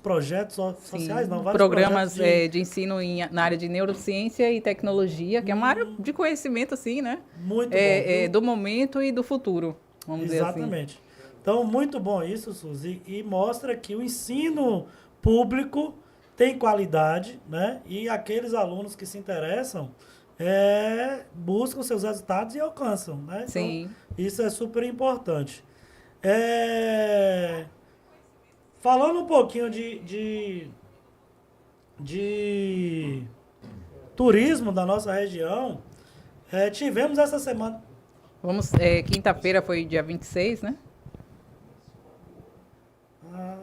projetos sociais, Sim, não, vários programas projetos de ensino na área de neurociência e tecnologia, que é uma área de conhecimento, assim, né? muito bom, viu? Do momento e do futuro, vamos dizer assim. Exatamente. Então, muito bom isso, Suzy, e mostra que o ensino público tem qualidade, né? E aqueles alunos que se interessam buscam seus resultados e alcançam, né? Então, Sim. isso é super importante. É, Falando um pouquinho de turismo da nossa região, tivemos essa semana. Quinta-feira foi dia 26, né? Ah,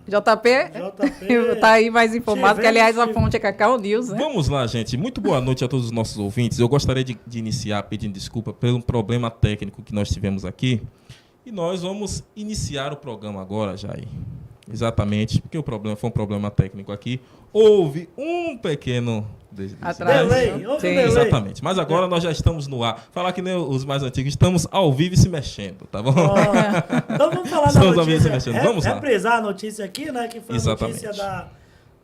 JP JP, tá aí mais informado, que aliás a tivemos. fonte é Cacau News, né? Vamos lá, gente. Muito boa noite a todos os nossos ouvintes. Eu gostaria de iniciar pedindo desculpa pelo problema técnico que nós tivemos aqui. E nós vamos iniciar o programa agora, Jair. Exatamente, porque o problema foi um problema técnico aqui. Houve um pequeno Atraso. Delay, houve Sim. delay. Exatamente. Mas agora nós já estamos no ar. Falar que nem os mais antigos, estamos ao vivo e se mexendo, tá bom? Então vamos falar da Estamos ao vivo e se notícia. mexendo. Vamos lá. Reprisar a notícia aqui, né? Que foi a Exatamente. notícia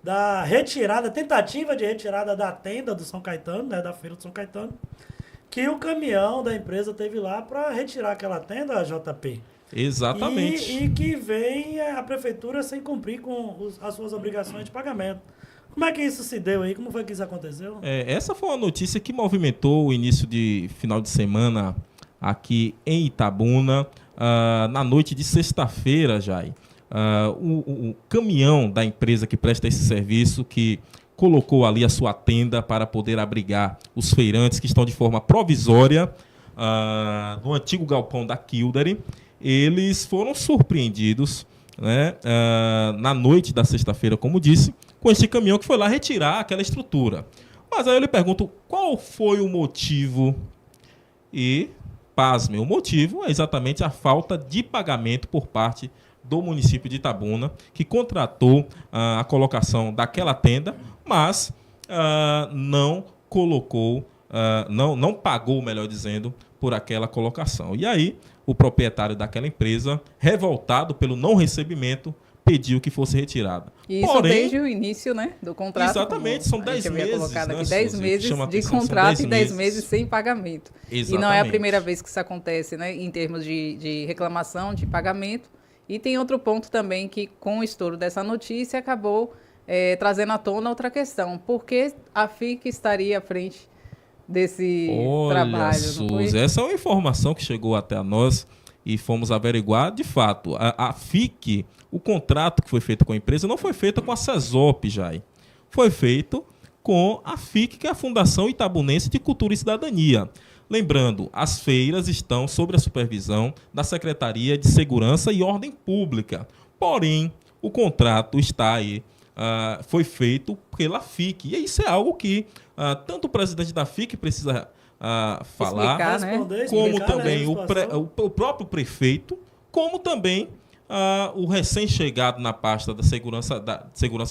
da retirada, tentativa de retirada da tenda do São Caetano, né? Da feira do São Caetano. Que o caminhão da empresa teve lá para retirar aquela tenda, JP. Exatamente. E que vem a prefeitura sem cumprir com as suas obrigações de pagamento. Como é que isso se deu aí? Como foi que isso aconteceu? Essa foi uma notícia que movimentou o início de final de semana aqui em Itabuna, na noite de sexta-feira, Jai. O caminhão da empresa que presta esse serviço, que colocou ali a sua tenda para poder abrigar os feirantes que estão de forma provisória no antigo galpão da Kildare, eles foram surpreendidos, né, na noite da sexta-feira, como disse, com este caminhão que foi lá retirar aquela estrutura. Mas aí eu lhe pergunto, qual foi o motivo? E, pasme, o motivo é exatamente a falta de pagamento por parte do município de Itabuna, que contratou a colocação daquela tenda, mas não colocou, não pagou, melhor dizendo, por aquela colocação. E aí, o proprietário daquela empresa, revoltado pelo não recebimento, pediu que fosse retirada. E isso desde o início, né, do contrato. Exatamente, são 10 meses. Colocado aqui, né, 10 Suzy, meses de atenção, contrato e 10 meses sem pagamento. Exatamente. E não é a primeira vez que isso acontece, né, em termos de reclamação, de pagamento. E tem outro ponto também que, com o estouro dessa notícia, acabou trazendo à tona outra questão. Por que a FIC estaria à frente desse trabalho? Suzy, essa é uma informação que chegou até nós e fomos averiguar. De fato, a FIC, o contrato que foi feito com a empresa não foi feito com a CESOP, Jai. Foi feito com a FIC, que é a Fundação Itabunense de Cultura e Cidadania. Lembrando, as feiras estão sob a supervisão da Secretaria de Segurança e Ordem Pública. Porém, o contrato está aí, foi feito pela FIC. E isso é algo que tanto o presidente da FIC precisa falar, explicar, né? como também o próprio prefeito, como também o recém-chegado na pasta da Segurança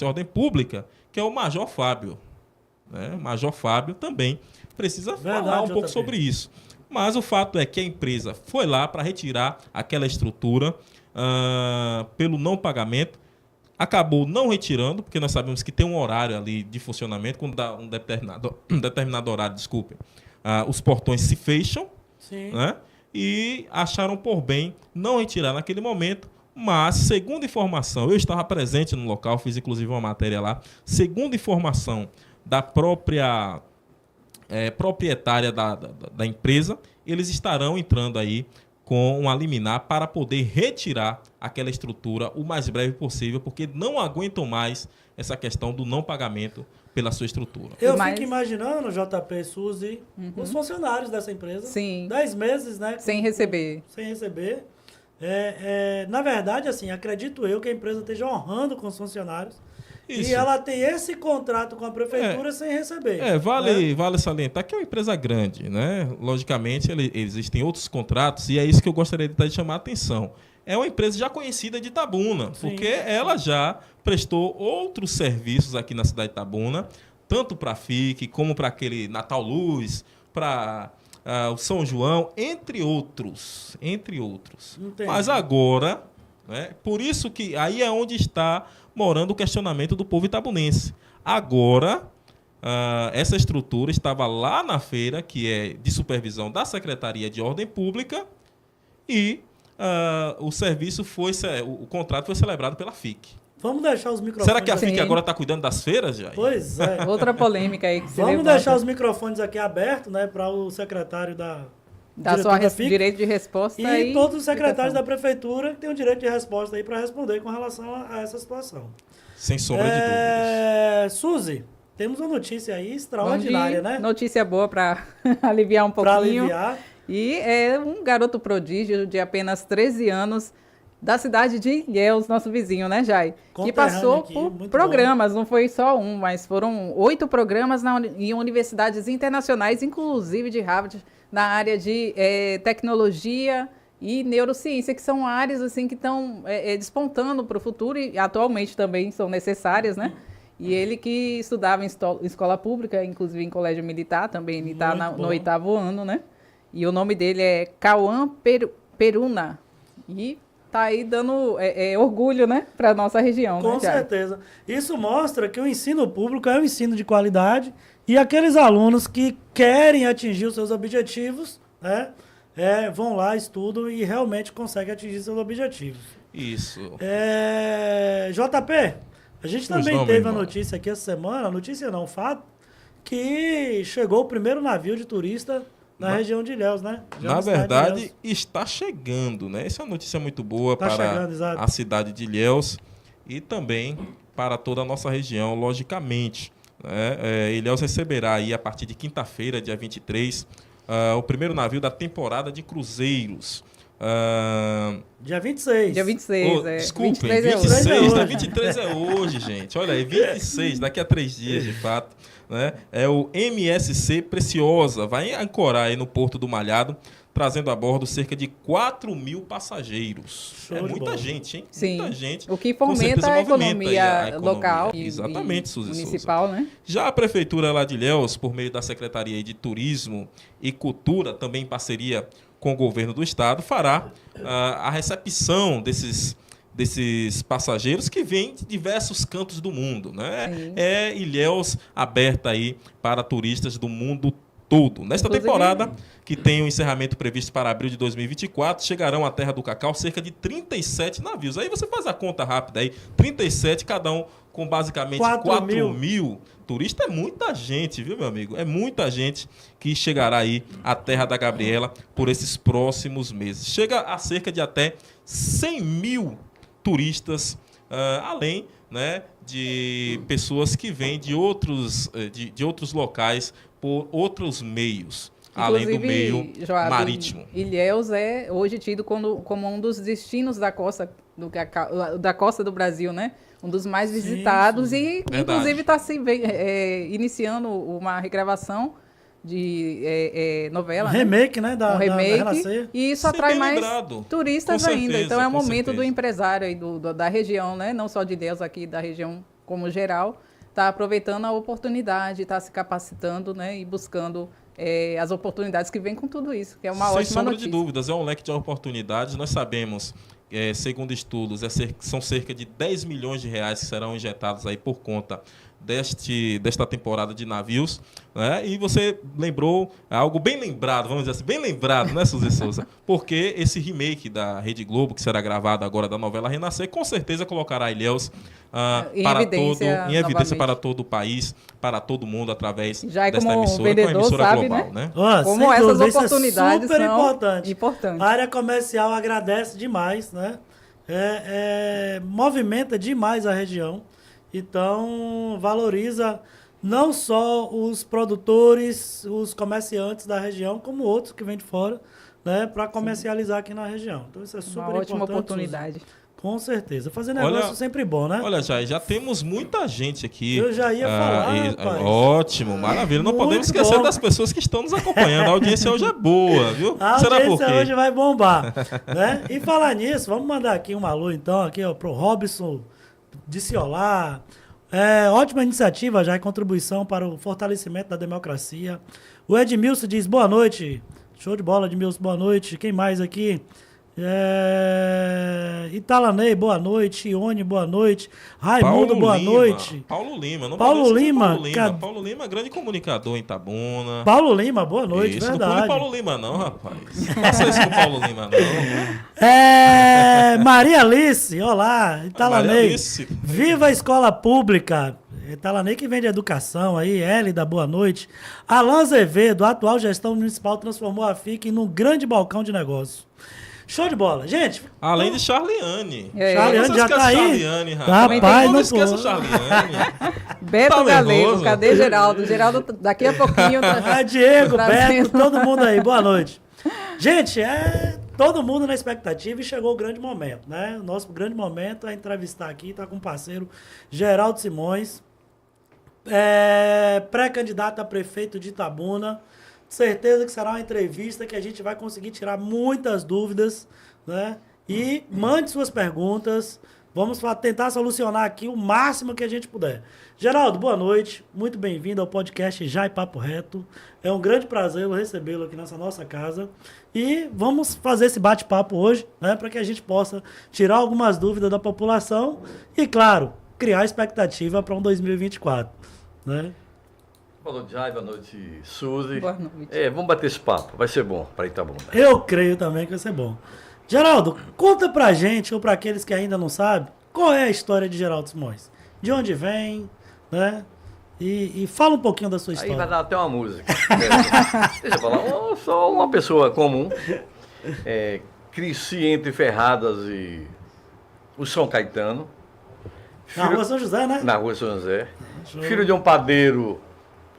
e Ordem Pública, que é o Major Fábio. Né? O Major Fábio também precisa falar um pouco sobre isso. Mas o fato é que a empresa foi lá para retirar aquela estrutura pelo não pagamento, acabou não retirando, porque nós sabemos que tem um horário ali de funcionamento, quando dá um determinado horário, desculpe, os portões se fecham, né? E acharam por bem não retirar naquele momento, mas, segundo informação, eu estava presente no local, fiz inclusive uma matéria lá, segundo informação da própria proprietária da empresa, eles estarão entrando aí com uma liminar para poder retirar aquela estrutura o mais breve possível, porque não aguentam mais essa questão do não pagamento pela sua estrutura. Eu fico imaginando, JP e Suzy, os funcionários dessa empresa. Sim. 10 meses, né? Sem receber. Sem receber. Na verdade, assim, acredito eu que a empresa esteja honrando com os funcionários. Isso. E ela tem esse contrato com a prefeitura sem receber. Vale salientar que é uma empresa grande, né? Logicamente, existem outros contratos e é isso que eu gostaria de chamar a atenção. É uma empresa já conhecida de Itabuna, porque ela já prestou outros serviços aqui na cidade de Itabuna, tanto para a FIC, como para aquele Natal Luz, para o São João, entre outros. Entendi. Mas agora né? Por isso que aí é onde está morando o questionamento do povo itabunense. Agora, essa estrutura estava lá na feira, que é de supervisão da Secretaria de Ordem Pública, e o contrato foi celebrado pela FIC. Vamos deixar os microfones... Será que a FIC Sim. agora está cuidando das feiras, já? Pois é. Outra polêmica aí que se Vamos levanta. deixar os microfones aqui abertos, né, para o secretário Dá diretor sua da FIC, direito de resposta e todos os secretários da explicação. prefeitura que têm o direito de resposta aí para responder com relação a essa situação. Sem sombra de dúvidas. Suzy, temos uma notícia aí Vamos extraordinária, de né? Notícia boa para aliviar um Para pouquinho. aliviar. E é um garoto prodígio de apenas 13 anos da cidade de Ilhéus, nosso vizinho, né, Jai? Que Conterrâneo passou aqui, por muito programas, não foi só um, mas foram 8 programas em universidades internacionais, inclusive de Harvard, na área de tecnologia e neurociência, que são áreas assim que estão despontando para o futuro e atualmente também são necessárias, né? E ele que estudava em escola pública, inclusive em colégio militar, também ele está no 8º ano, né? E o nome dele é Cauã Peruna. E tá aí dando orgulho, né, para nossa região. Com né, Thiago? certeza. Isso mostra que o ensino público é um ensino de qualidade e aqueles alunos que querem atingir os seus objetivos, né, vão lá, estudam e realmente conseguem atingir seus objetivos. Isso. JP, a gente Pois também não, teve meu a irmão. notícia aqui essa semana, notícia não, fato, que chegou o primeiro navio de turista na região de Ilhéus, né? Já Na cidade de verdade, Ilhéus. está chegando, né? Essa é uma notícia muito boa Tá para chegando, exato. a cidade de Ilhéus e também para toda a nossa região, logicamente. Né? Ilhéus receberá aí, a partir de quinta-feira, dia 23, o primeiro navio da temporada de cruzeiros. Dia 26. Dia 26, Desculpem, 23 é hoje. 26, né? hoje. 23 é hoje, gente. Olha aí, 26, daqui a 3 dias, de fato. Né? É o MSC Preciosa, vai ancorar aí no Porto do Malhado, trazendo a bordo cerca de 4 mil passageiros. Show de muita bola. gente, hein? Sim. Muita gente. O que Com certeza fomenta a movimenta aí economia local Exatamente, e Suzy Souza. municipal, né? Já a Prefeitura lá de Ilhéus, por meio da Secretaria de Turismo e Cultura, também em parceria com o Governo do Estado, fará a recepção desses passageiros que vêm de diversos cantos do mundo. Né? Sim. É Ilhéus aberta aí para turistas do mundo todo. Nesta Inclusive, temporada, que tem o encerramento previsto para abril de 2024, chegarão à Terra do Cacau cerca de 37 navios. Aí você faz a conta rápida aí, 37, cada um com basicamente 4 mil turistas. É muita gente, viu, meu amigo? É muita gente que chegará aí à Terra da Gabriela por esses próximos meses. Chega a cerca de até 100 mil turistas, além, né, de pessoas que vêm de outros locais por outros meios, além do meio Joab, marítimo. Ilhéus é hoje tido como um dos destinos da costa do Brasil, né? Um dos mais visitados e, Verdade. inclusive, está iniciando uma regravação de novela. Remake, né? Da remake, Renascer. e isso Ser atrai bem mais lembrado. turistas Com ainda. certeza, Então, é o com momento do certeza. empresário aí da região, né? Não só de Ilhéus, aqui da região como geral, está aproveitando a oportunidade, está se capacitando, né? E buscando as oportunidades que vêm com tudo isso, que é uma Sem ótima sombra notícia. de dúvidas, é um leque de oportunidades. Nós sabemos, segundo estudos, são cerca de 10 milhões de reais que serão injetados aí por conta desta temporada de navios, né? E você lembrou algo bem lembrado, vamos dizer assim, bem lembrado, né, Suzy Souza? Porque esse remake da Rede Globo, que será gravado agora da novela Renascer, com certeza colocará Ilhéus Em em evidência evidência novamente. para todo o país, para todo mundo, através Já desta como emissora, que é uma vendedor, emissora sabe, global, né? né? Como Sem essas dúvida, isso oportunidades super são importante. importantes. A área comercial agradece demais, né? Movimenta demais a região. Então, valoriza não só os produtores, os comerciantes da região, como outros que vêm de fora, né? Para comercializar aqui na região. Então, isso é super Uma importante. ótima oportunidade. Com certeza. Fazer negócio Olha- é sempre bom, né? Olha, já temos muita gente aqui. Eu já ia falar, rapaz. Ótimo, maravilha. Não Muito podemos esquecer bom. das pessoas que estão nos acompanhando. A audiência hoje é boa, viu? A Será por audiência quê? hoje vai bombar, né? E falar nisso, vamos mandar aqui um alô, então, aqui, ó, pro Robson de Ciolá. Ótima iniciativa já, e contribuição para o fortalecimento da democracia. O Edmilson diz, boa noite. Show de bola, Edmilson, boa noite. Quem mais aqui? Italanei, boa noite. Ione, boa noite. Raimundo, boa noite. Paulo Lima. Não Paulo Lima. Paulo Lima é grande comunicador em Itabuna. Paulo Lima, boa noite, isso, verdade. Não pule Paulo Lima não, rapaz. Não faça isso com Paulo Lima não. Maria Alice, olá. Italanei. Maria Alice. Viva a escola pública. Italanei que vende educação aí. Hélida, boa noite. Alain Azevedo, a atual gestão municipal transformou a FIC num grande balcão de negócio. Show de bola. Gente. Além de Charliane. Charliane já tá aí. Charliane, rapaz. Não esqueça Charliane. Beto Tá Galego, nervoso? Cadê Geraldo? Geraldo, daqui a pouquinho... Diego, trazendo. Beto, todo mundo aí. Boa noite. Gente, todo mundo na expectativa e chegou o grande momento, né? O nosso grande momento é entrevistar aqui, tá com o parceiro Geraldo Simões, pré-candidato a prefeito de Itabuna. Certeza que será uma entrevista que a gente vai conseguir tirar muitas dúvidas, né? E mande suas perguntas. Vamos tentar solucionar aqui o máximo que a gente puder. Geraldo, boa noite. Muito bem-vindo ao podcast Já e Papo Reto. É um grande prazer recebê-lo aqui nessa nossa casa. E vamos fazer esse bate-papo hoje, né? Para que a gente possa tirar algumas dúvidas da população e, claro, criar expectativa para um 2024, né? Boa noite, Jai. Boa noite, Suzy. Boa noite. Vamos bater esse papo. Vai ser bom para Itabuna. Eu creio também que vai ser bom. Geraldo, conta pra gente, ou pra aqueles que ainda não sabem, qual é a história de Geraldo Simões? De onde vem, né? E fala um pouquinho da sua história. Aí vai dar até uma música. Deixa eu falar. Eu sou uma pessoa comum. Cresci entre Ferradas e o São Caetano. Na Rua São José, né? Na Rua São José. Show. Filho de um padeiro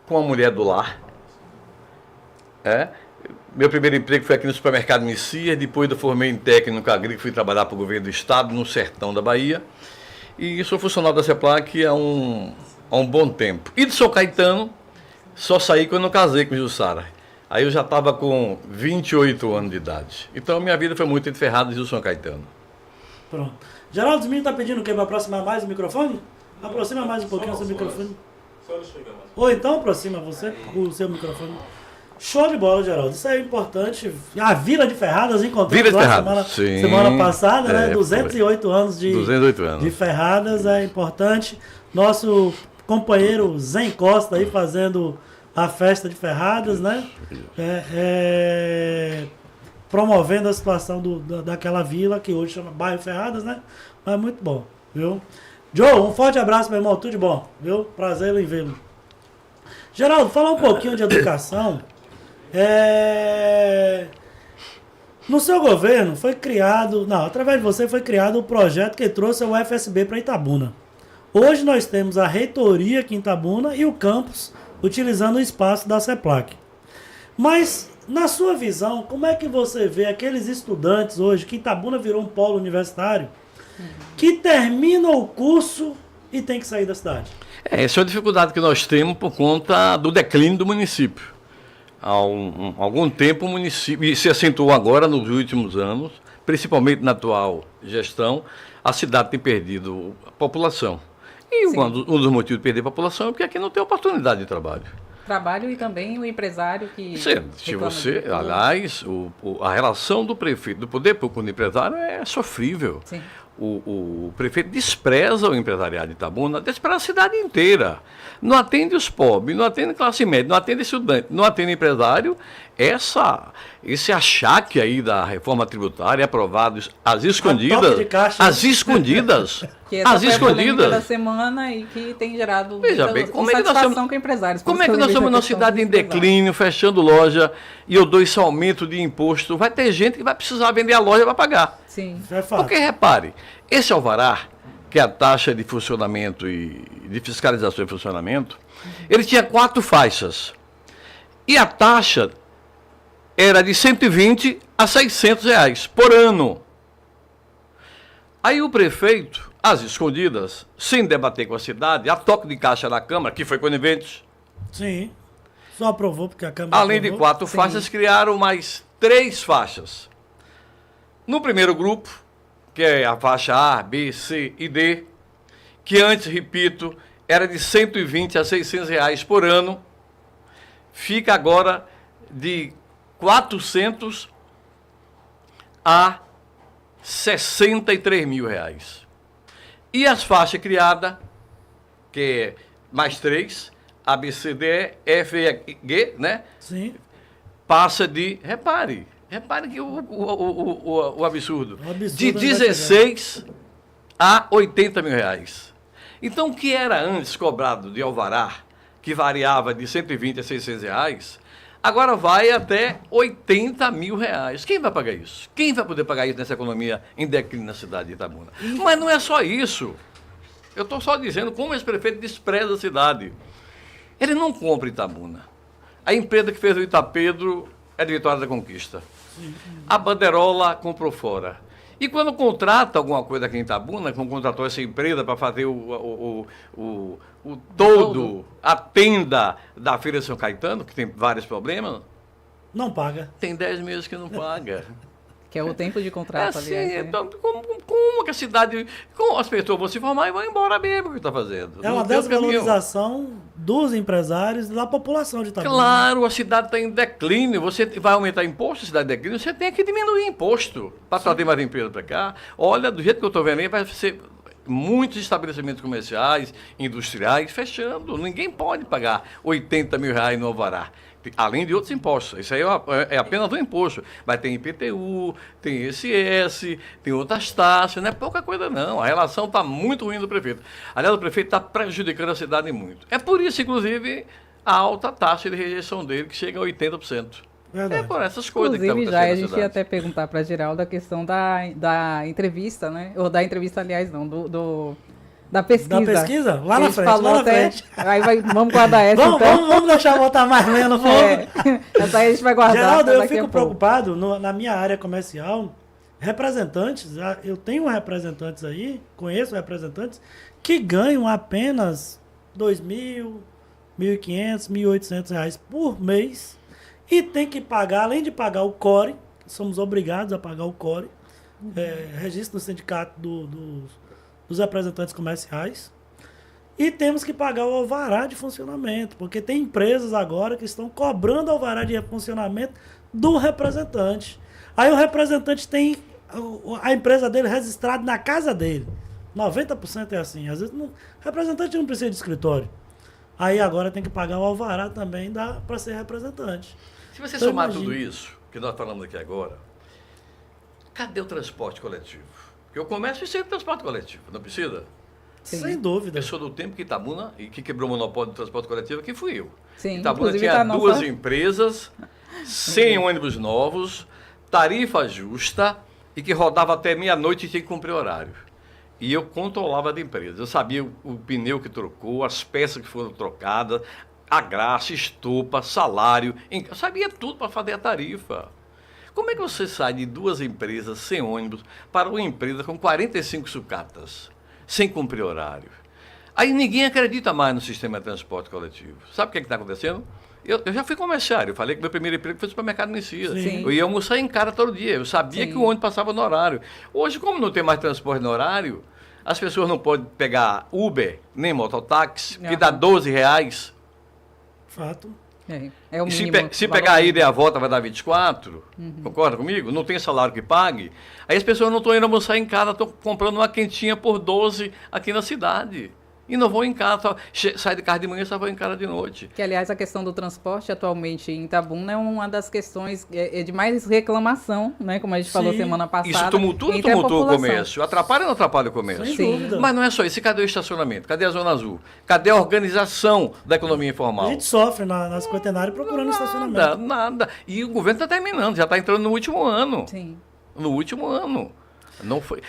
com uma mulher do lar. Meu primeiro emprego foi aqui no supermercado Messias, depois eu formei em técnico agrícola, fui trabalhar para o governo do estado, no sertão da Bahia. E sou funcionário da CEPLAC há um bom tempo. E de São Caetano, só saí quando eu casei com Jussara. Aí eu já estava com 28 anos de idade. Então minha vida foi muito entre Ferradas e o São Caetano. Pronto. Geraldo Simões tá pedindo o quê? Para aproximar mais o microfone? Aproxima mais um pouquinho o seu microfone. Ou então aproxima você o seu microfone. Show de bola, Geraldo. Isso é importante. A Vila de Ferradas encontramos lá semana passada, né? 208 anos de 208 anos. De Ferradas é importante. Nosso companheiro Zen Costa aí fazendo a festa de Ferradas, né? Promovendo a situação daquela vila que hoje chama Bairro Ferradas, né? Mas muito bom, viu? Joe, um forte abraço, meu irmão. Tudo de bom, viu? Prazer em vê-lo. Geraldo, fala um pouquinho de educação. No seu governo foi criado, através de você foi criado o projeto que trouxe o UFSB para Itabuna. Hoje nós temos a reitoria aqui em Itabuna e o campus utilizando o espaço da CEPLAC. Mas, na sua visão, como é que você vê aqueles estudantes hoje, que Itabuna virou um polo universitário, que terminam o curso e tem que sair da cidade? Essa é uma dificuldade que nós temos por conta do declínio do município. Há algum tempo o município, e se acentuou agora nos últimos anos, principalmente na atual gestão, a cidade tem perdido a população. E um dos motivos de perder a população é porque aqui não tem oportunidade de trabalho. Trabalho e também o empresário que... Se você, aliás, a relação do prefeito, do poder público com o empresário é sofrível. Sim. O prefeito despreza o empresariado de Itabuna, despreza a cidade inteira. Não atende os pobres, não atende classe média, não atende estudante, não atende empresário. Esse achaque aí da reforma tributária aprovado às escondidas. Às escondidas. Que essa às foi a polêmica da escondidas. semana e que tem gerado Veja muita bem, como é que nós insatisfação somos- com empresários. Como é que nós somos numa cidade em declínio, fechando loja, e eu dou esse aumento de imposto? Vai ter gente que vai precisar vender a loja para pagar. Sim. É fato. Porque, repare, esse alvará, que é a taxa de funcionamento e de fiscalização e funcionamento, ele tinha 4 faixas. E a taxa era de 120 a 600 reais por ano. Aí o prefeito, às escondidas, sem debater com a cidade, a toque de caixa da Câmara, que foi conivente, Sim. Só aprovou porque a Câmara além de aprovou. 4 faixas, criaram mais 3 faixas. No primeiro grupo, que é a faixa A, B, C e D, que antes, repito, era de 120 a 600 reais por ano, fica agora de 400 a 63 mil reais. E as faixas criadas, que é mais 3, A, B, C, D, E, F, E, G, né? Sim. Passa de, repare que o absurdo, O absurdo de onde vai 16 a 80 mil reais. Então, o que era antes cobrado de alvará, que variava de 120 a 600 reais, agora vai até 80 mil reais. Quem vai pagar isso? Quem vai poder pagar isso nessa economia em declínio na cidade de Itabuna? Mas não é só isso. Eu estou só dizendo como esse prefeito despreza a cidade. Ele não compra Itabuna. A empresa que fez o Itapedro é de Vitória da Conquista. A Banderola comprou fora. E quando contrata alguma coisa aqui em Itabuna, como contratou essa empresa para fazer o todo, a tenda da Feira de São Caetano, que tem vários problemas, Não paga. tem 10 meses que não paga. Que é o tempo de contrato, assim, aliás. Né? então, como que a cidade... Como as pessoas vão se formar e vão embora mesmo o que está fazendo. É uma Não tem outro caminho. desvalorização dos empresários e da população de Itabuna. Claro, a cidade está em declínio. Você vai aumentar imposto, a cidade em declínio, você tem que diminuir imposto para trazer mais empresa para cá. Olha, do jeito que eu estou vendo aí, vai ser muitos estabelecimentos comerciais, industriais, fechando. Ninguém pode pagar 80 mil reais no alvará. Além de outros impostos. Isso aí é apenas um imposto. Mas tem IPTU, tem ISS, tem outras taxas. Não é pouca coisa, não. A relação está muito ruim do prefeito. Aliás, o prefeito está prejudicando a cidade muito. É por isso, inclusive, a alta taxa de rejeição dele, que chega a 80%. Verdade. É por essas coisas Inclusive, que já a estão gente ia até perguntar para Geraldo a questão da entrevista, né? Ou da entrevista, aliás, não, da pesquisa. Da pesquisa? Lá A na gente frente, falou lá na até- frente. Aí vamos guardar essa, Vamos, então. vamos deixar botar mais lenha no fogo. É. Essa aí a gente vai guardar Geraldo, pra eu daqui a fico pouco. preocupado na minha área comercial. Representantes, eu tenho representantes aí, conheço representantes que ganham apenas R$2.000, R$1.500, R$1.800 por mês e tem que pagar, além de pagar o CORE, somos obrigados a pagar o CORE, registro no sindicato dos representantes comerciais, e temos que pagar o alvará de funcionamento, porque tem empresas agora que estão cobrando alvará de funcionamento do representante. Aí o representante tem a empresa dele registrada na casa dele. 90% é assim. Às vezes o representante não precisa de escritório. Aí agora tem que pagar o alvará também para ser representante. Se você Então, somar imagina. tudo isso que nós falamos aqui agora, cadê o transporte coletivo? Porque o comércio precisa de transporte coletivo, não precisa? Sim. Sem dúvida. Eu sou do tempo que Itabuna, e que quebrou o monopólio do transporte coletivo, que fui eu. Sim, Itabuna inclusive tinha tá a nossa- duas empresas, 100 ônibus novos, tarifa justa, e que rodava até meia-noite e tinha que cumprir horário. E eu controlava a empresa. Eu sabia o pneu que trocou, as peças que foram trocadas, a graxa, estopa, salário. Eu sabia tudo para fazer a tarifa. Como é que você sai de duas empresas sem ônibus para uma empresa com 45 sucatas, sem cumprir horário? Aí ninguém acredita mais no sistema de transporte coletivo. Sabe o que está acontecendo? Eu já fui comerciário, eu falei que meu primeiro emprego foi no supermercado Messias. Sim. Eu ia almoçar em casa todo dia, eu sabia Sim. que o ônibus passava no horário. Hoje, como não tem mais transporte no horário, as pessoas não podem pegar Uber, nem mototáxi, que dá Aham. R$12. Fato. É o E se, mínimo. se valor pegar a mínimo. ida e a volta vai dar 24, concorda comigo? Não tem salário que pague. Aí as pessoas não estão indo almoçar em casa, estão comprando uma quentinha por 12 aqui na cidade. E não vão em casa, sai de casa de manhã e só vão em casa de noite. Que, aliás, a questão do transporte atualmente em Itabuna é uma das questões de mais reclamação, né? Como a gente falou Sim. semana passada. Isso tumultua entre a o população. comércio. Atrapalha ou não atrapalha o comércio? Sem Sim. dúvida. Mas não é só isso. E cadê o estacionamento? Cadê a Zona Azul? Cadê a organização da economia informal? A gente sofre na cinquentenária procurando estacionamento. Nada, nada. E o governo está terminando, já está entrando no último ano. Sim. No último ano. Não foi.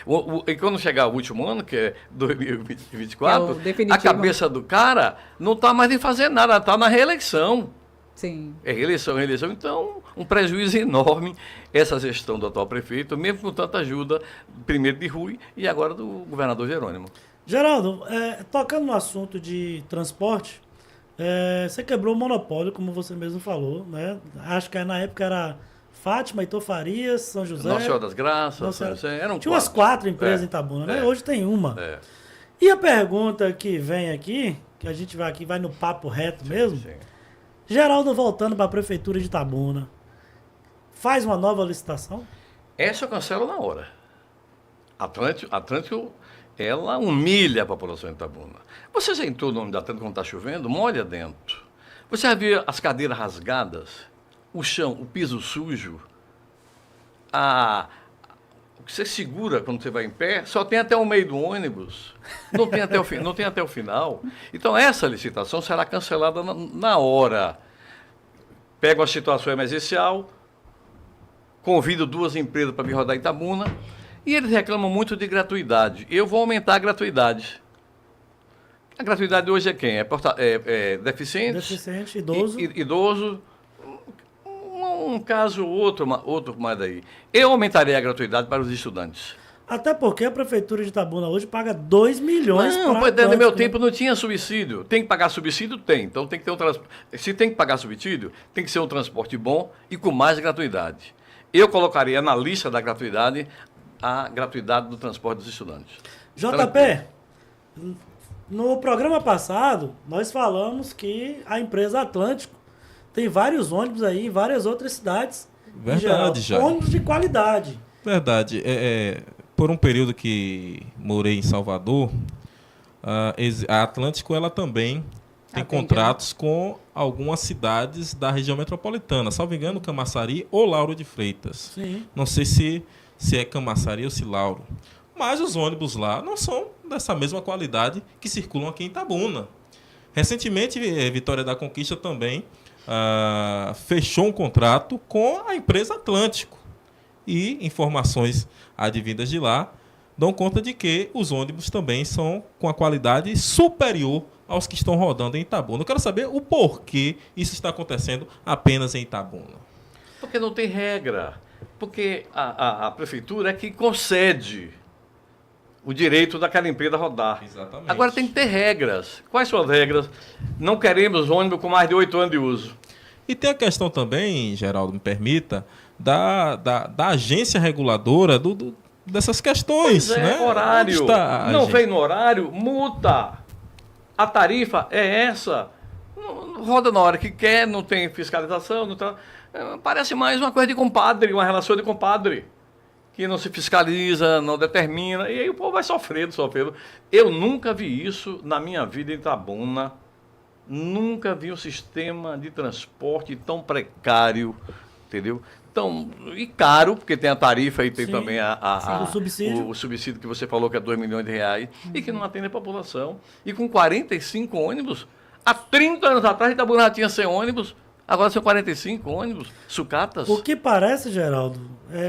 E quando chegar o último ano, que é 2024, Que é o definitivo. a cabeça do cara não está mais em fazer nada, está na reeleição. Sim. É reeleição, reeleição. Então, um prejuízo enorme essa gestão do atual prefeito, mesmo com tanta ajuda, primeiro de Rui e agora do governador Jerônimo. Geraldo, tocando no assunto de transporte, você quebrou o monopólio, como você mesmo falou, né? Acho que na época era Fátima, Heitor Farias, São José. Nossa Senhora das Graças, Nossa São José, eram Tinha umas 4 empresas em Itabuna, né? É. Hoje tem uma. É, E a pergunta que vem aqui, que a gente vai aqui, vai no papo reto mesmo. sim. Geraldo voltando para a prefeitura de Itabuna, faz uma nova licitação? Essa eu cancelo na hora. Atlântico, ela humilha a população de Itabuna. Você já entrou no ônibus da Atlântico quando está chovendo? Molha dentro. Você já viu as cadeiras rasgadas, o chão, o piso sujo, o que você segura quando você vai em pé, só tem até o meio do ônibus, não tem até o final. Então, essa licitação será cancelada na hora. Pega uma situação emergencial, convido 2 empresas para vir rodar em Itabuna, e eles reclamam muito de gratuidade. Eu vou aumentar a gratuidade. A gratuidade hoje é quem? É deficiente? Deficiente, idoso. Idoso. Um caso ou outro mais daí. Eu aumentarei a gratuidade para os estudantes. Até porque a Prefeitura de Itabuna hoje paga 2 milhões Não, para pois é, no meu né? tempo não tinha subsídio. Tem que pagar subsídio? Tem. Então tem que ter um transporte. Se tem que pagar subsídio, tem que ser um transporte bom e com mais gratuidade. Eu colocaria na lista da gratuidade a gratuidade do transporte dos estudantes. JP, no programa passado, nós falamos que a empresa Atlântico tem vários ônibus aí em várias outras cidades. Verdade, já. Ônibus de qualidade. Verdade. Por um período que morei em Salvador, a Atlântico ela também tem contratos com algumas cidades da região metropolitana. Salvo engano, Camaçari ou Lauro de Freitas. Sim. Não sei se é Camaçari ou se Lauro. Mas os ônibus lá não são dessa mesma qualidade que circulam aqui em Itabuna. Recentemente, Vitória da Conquista também fechou um contrato com a empresa Atlântico. E informações advindas de lá dão conta de que os ônibus também são com a qualidade superior aos que estão rodando em Itabuna. Eu quero saber o porquê isso está acontecendo apenas em Itabuna. Porque não tem regra. Porque a prefeitura é que concede o direito daquela empresa rodar. Exatamente. Agora tem que ter regras. Quais são as regras? Não queremos ônibus com mais de 8 anos de uso. E tem a questão também, Geraldo, me permita, da agência reguladora dessas questões. Pois é, né? horário. Onde está a não agência? vem no horário, multa. A tarifa é essa. Roda na hora que quer, não tem fiscalização. Não tá, parece mais uma coisa de compadre, uma relação de compadre. Que não se fiscaliza, não determina, e aí o povo vai sofrendo. Eu nunca vi isso na minha vida em Itabuna. Nunca vi um sistema de transporte tão precário, entendeu? E caro, porque tem a tarifa e tem Sim, também o subsídio que você falou que é R$2 milhões, e que não atende a população. E com 45 ônibus, há 30 anos atrás Itabuna já tinha 100 ônibus, agora são 45 ônibus, sucatas. O que parece, Geraldo,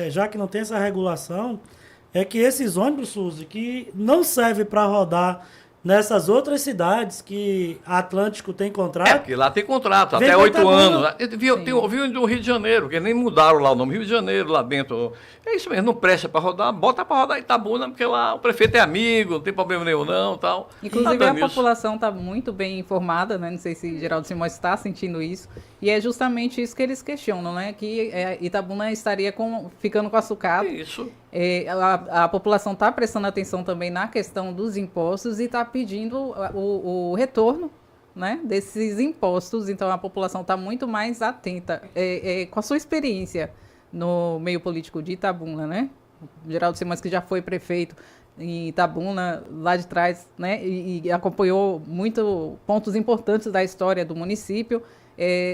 já que não tem essa regulação, é que esses ônibus, Suzy, que não servem para rodar nessas outras cidades que a Atlântico tem contrato. Porque lá tem contrato, Vem até pra 8 Itabuna. anos. Eu vi do Rio de Janeiro, que nem mudaram lá o nome, Rio de Janeiro, lá dentro. É isso mesmo, não presta para rodar, bota para rodar em Itabuna, porque lá o prefeito é amigo, não tem problema nenhum não, tal. Inclusive, Tá a dando isso. população está muito bem informada, né? Não sei se Geraldo Simões está sentindo isso. E é justamente isso que eles questionam, né? Que Itabuna estaria ficando com a sucata. Isso. A população está prestando atenção também na questão dos impostos e está pedindo o retorno, né, desses impostos. Então, a população está muito mais atenta. Com a sua experiência no meio político de Itabuna, né? Geraldo Simões, que já foi prefeito em Itabuna, lá de trás, né, e acompanhou muito pontos importantes da história do município.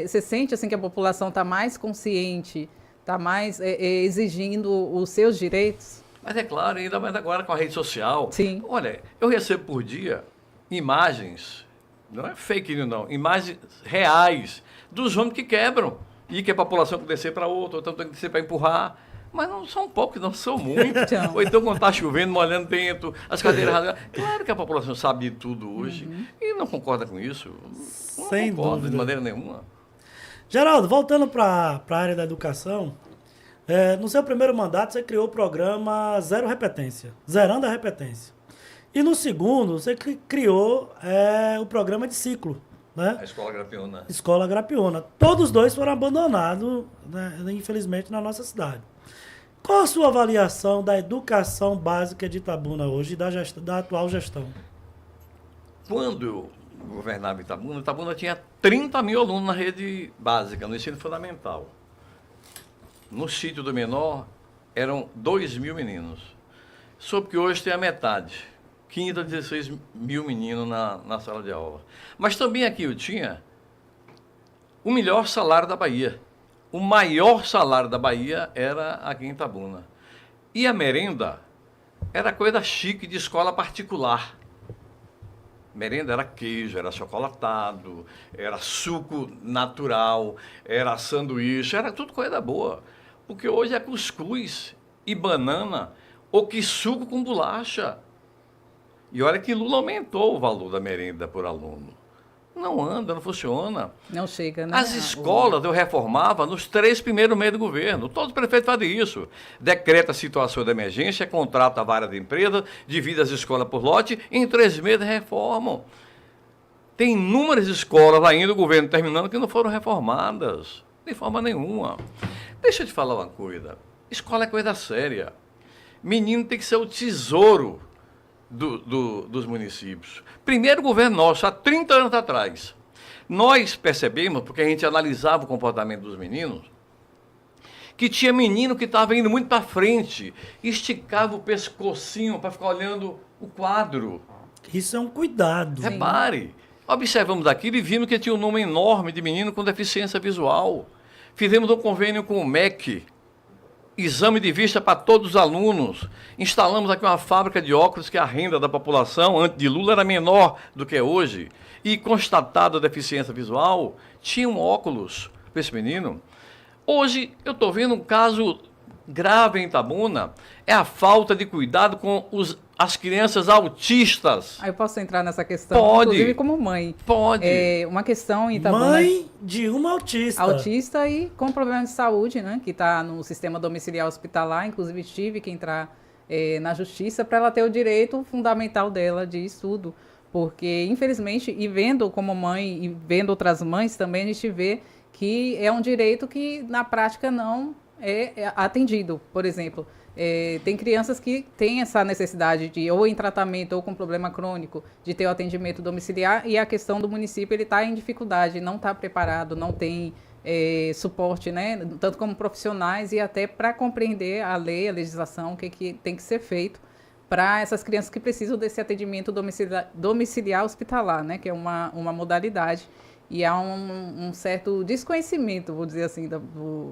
Você sente assim que a população está mais consciente, está mais exigindo os seus direitos? Mas é claro, ainda mais agora com a rede social. Sim. Olha, eu recebo por dia imagens, não é fake news não, imagens reais dos ônibus que quebram e que a população tem que descer para outro, então tem que descer para empurrar. Mas não são poucos, não são muitos. Então. Ou então quando está chovendo, molhando dentro, as cadeiras rasgadas. Claro que a população sabe de tudo hoje e não concorda com isso. Não Sem concorda dúvida. de maneira nenhuma. Geraldo, voltando para a área da educação, no seu primeiro mandato você criou o programa Zero Repetência, Zerando a Repetência. E no segundo você criou o programa de ciclo, né? A escola Grapiona. Escola Grapiona. Todos dois foram abandonados, né, infelizmente, na nossa cidade. Qual a sua avaliação da educação básica de Itabuna hoje e da atual gestão? Quando eu governava Itabuna tinha 30 mil alunos na rede básica, no ensino fundamental. No sítio do menor, eram 2 mil meninos. soube que hoje tem a metade. 15 a 16 mil meninos na sala de aula. Mas também aqui eu tinha o melhor salário da Bahia. O maior salário da Bahia era aqui em Itabuna. E a merenda era coisa chique de escola particular. Merenda era queijo, era chocolatado, era suco natural, era sanduíche, era tudo coisa boa. Porque hoje é cuscuz e banana ou que suco com bolacha. E olha que Lula aumentou o valor da merenda por aluno. Não anda, não funciona. Não chega, né? As escolas eu reformava nos 3 primeiros meses do governo. Todos os prefeitos fazem isso. Decreta a situação de emergência, contrata a várias empresas, divide as escolas por lote, e em 3 meses reformam. Tem inúmeras escolas ainda, o governo terminando, que não foram reformadas. De forma nenhuma. Deixa eu te falar uma coisa. Escola é coisa séria. Menino tem que ser o tesouro dos municípios. Primeiro governo nosso, há 30 anos atrás, nós percebemos, porque a gente analisava o comportamento dos meninos, que tinha menino que estava indo muito para frente, esticava o pescocinho para ficar olhando o quadro. Isso é um cuidado. Repare, observamos aquilo e vimos que tinha um número enorme de meninos com deficiência visual. Fizemos um convênio com o MEC, exame de vista para todos os alunos. Instalamos aqui uma fábrica de óculos que a renda da população, antes de Lula, era menor do que é hoje. E constatada a deficiência visual, tinha um óculos para esse menino. Hoje, eu estou vendo um caso grave em Itabuna, é a falta de cuidado com as crianças autistas. Eu posso entrar nessa questão, Pode. inclusive como mãe. Pode. Uma questão em Itabuna. Mãe de uma autista. Autista e com problemas de saúde, né? Que está no sistema domiciliar hospitalar. Inclusive, tive que entrar na justiça para ela ter o direito fundamental dela de estudo. Porque, infelizmente, e vendo como mãe e vendo outras mães também, a gente vê que é um direito que, na prática, não é atendido. Por exemplo, tem crianças que têm essa necessidade de, ou em tratamento, ou com problema crônico, de ter o atendimento domiciliar, e a questão do município, ele está em dificuldade, não está preparado, não tem suporte, né, tanto como profissionais e até para compreender a lei, a legislação, o que tem que ser feito para essas crianças que precisam desse atendimento domiciliar hospitalar, né, que é uma modalidade. E há um certo desconhecimento, vou dizer assim,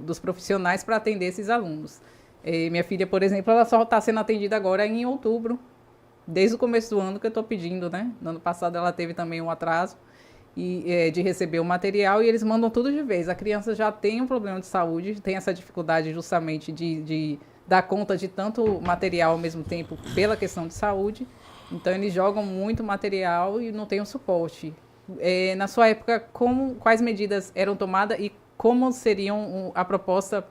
dos profissionais para atender esses alunos. Minha filha, por exemplo, ela só está sendo atendida agora em outubro, desde o começo do ano que eu estou pedindo, né? No ano passado ela teve também um atraso de receber o material e eles mandam tudo de vez. A criança já tem um problema de saúde, tem essa dificuldade justamente de dar conta de tanto material ao mesmo tempo pela questão de saúde. Então, eles jogam muito material e não tem um suporte. Na sua época, quais medidas eram tomadas e como seriam a proposta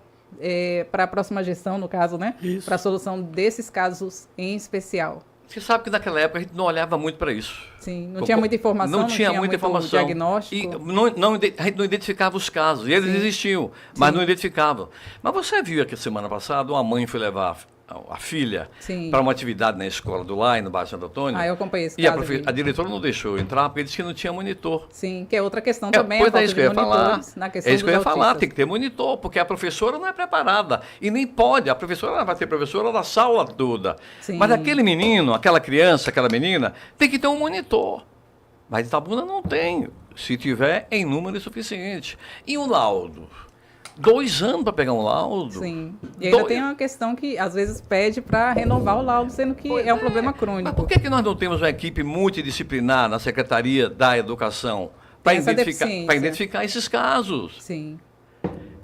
para a próxima gestão, no caso, né? Para a solução desses casos em especial? Você sabe que naquela época a gente não olhava muito para isso. Sim, não tinha muita informação, não tinha muita informação. Diagnóstico. E a gente não identificava os casos. E eles existiam, mas não identificavam. Mas você viu aqui semana passada, uma mãe foi levar a filha para uma atividade na escola do Lai, no bairro Santo Antônio. Eu acompanhei esse e caso. A diretora não deixou entrar porque disse que não tinha monitor. Sim, que é outra questão também. Pois é isso que eu ia falar. Na questão é isso que eu ia falar, autistas. tem que ter monitor, porque a professora não é preparada. E nem pode. A professora vai ter professora da sala toda. Sim. Mas aquele menino, aquela criança, aquela menina, tem que ter um monitor. Mas Itabuna não tem. Se tiver, é em número suficiente. E um laudo? 2 anos para pegar um laudo. Sim. E ainda tem uma questão que às vezes pede para renovar o laudo, sendo que é um problema crônico. Mas por que nós não temos uma equipe multidisciplinar na Secretaria da Educação para identificar esses casos? Sim.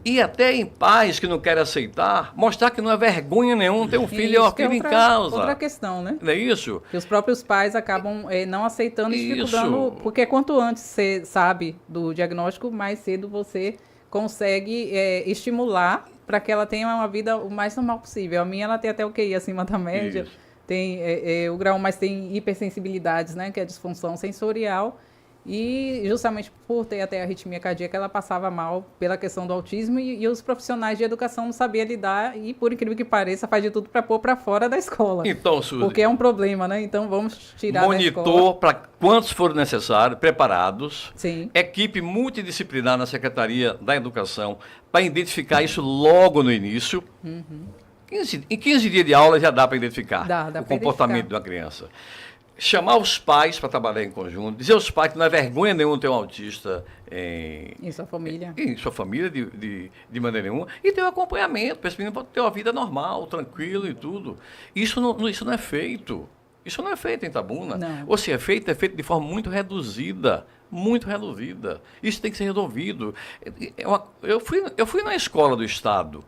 E até em pais que não querem aceitar, mostrar que não é vergonha nenhum ter um filho ou uma filha em casa. Outra questão, né? Não é isso? Que os próprios pais acabam não aceitando e dificultando, Isso. porque quanto antes você sabe do diagnóstico, mais cedo você consegue estimular para que ela tenha uma vida o mais normal possível. A minha, ela tem até o QI acima da média, Isso. tem o grau, mas tem hipersensibilidades, né, que é a disfunção sensorial, e justamente por ter até arritmia cardíaca, ela passava mal pela questão do autismo e os profissionais de educação não sabiam lidar e, por incrível que pareça, faz de tudo para pôr para fora da escola. Então, Suzy, porque é um problema, né? Então, vamos tirar da escola. monitor para quantos forem necessários, preparados. Sim. Equipe multidisciplinar na Secretaria da Educação para identificar isso logo no início. Em 15 dias de aula já dá para identificar Dá o pra comportamento identificar. de uma criança. Chamar os pais para trabalhar em conjunto, dizer aos pais que não é vergonha nenhuma ter um autista Em sua família. em sua família de maneira nenhuma, e ter um acompanhamento, para esse menino pode ter uma vida normal, tranquilo e tudo. Isso não é feito. Isso não é feito em Itabuna. Não. Ou se é feito de forma muito reduzida. Muito reduzida. Isso tem que ser resolvido. Eu fui na escola do Estado,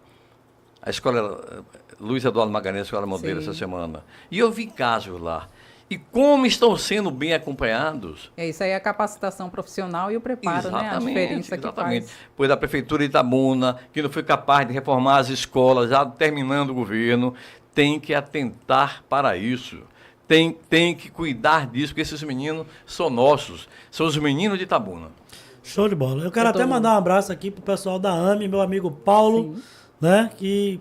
a escola Luiz Eduardo Magalhães, escola modelo, Sim. essa semana, e eu vi casos lá. E como estão sendo bem acompanhados. Isso aí é a capacitação profissional e o preparo, né? A diferença que faz. Pois a Prefeitura de Itabuna, que não foi capaz de reformar as escolas, já terminando o governo, tem que atentar para isso. Tem que cuidar disso, porque esses meninos são nossos, são os meninos de Itabuna. Show de bola. Eu quero até mandar um abraço aqui pro pessoal da AME, meu amigo Paulo, né? Que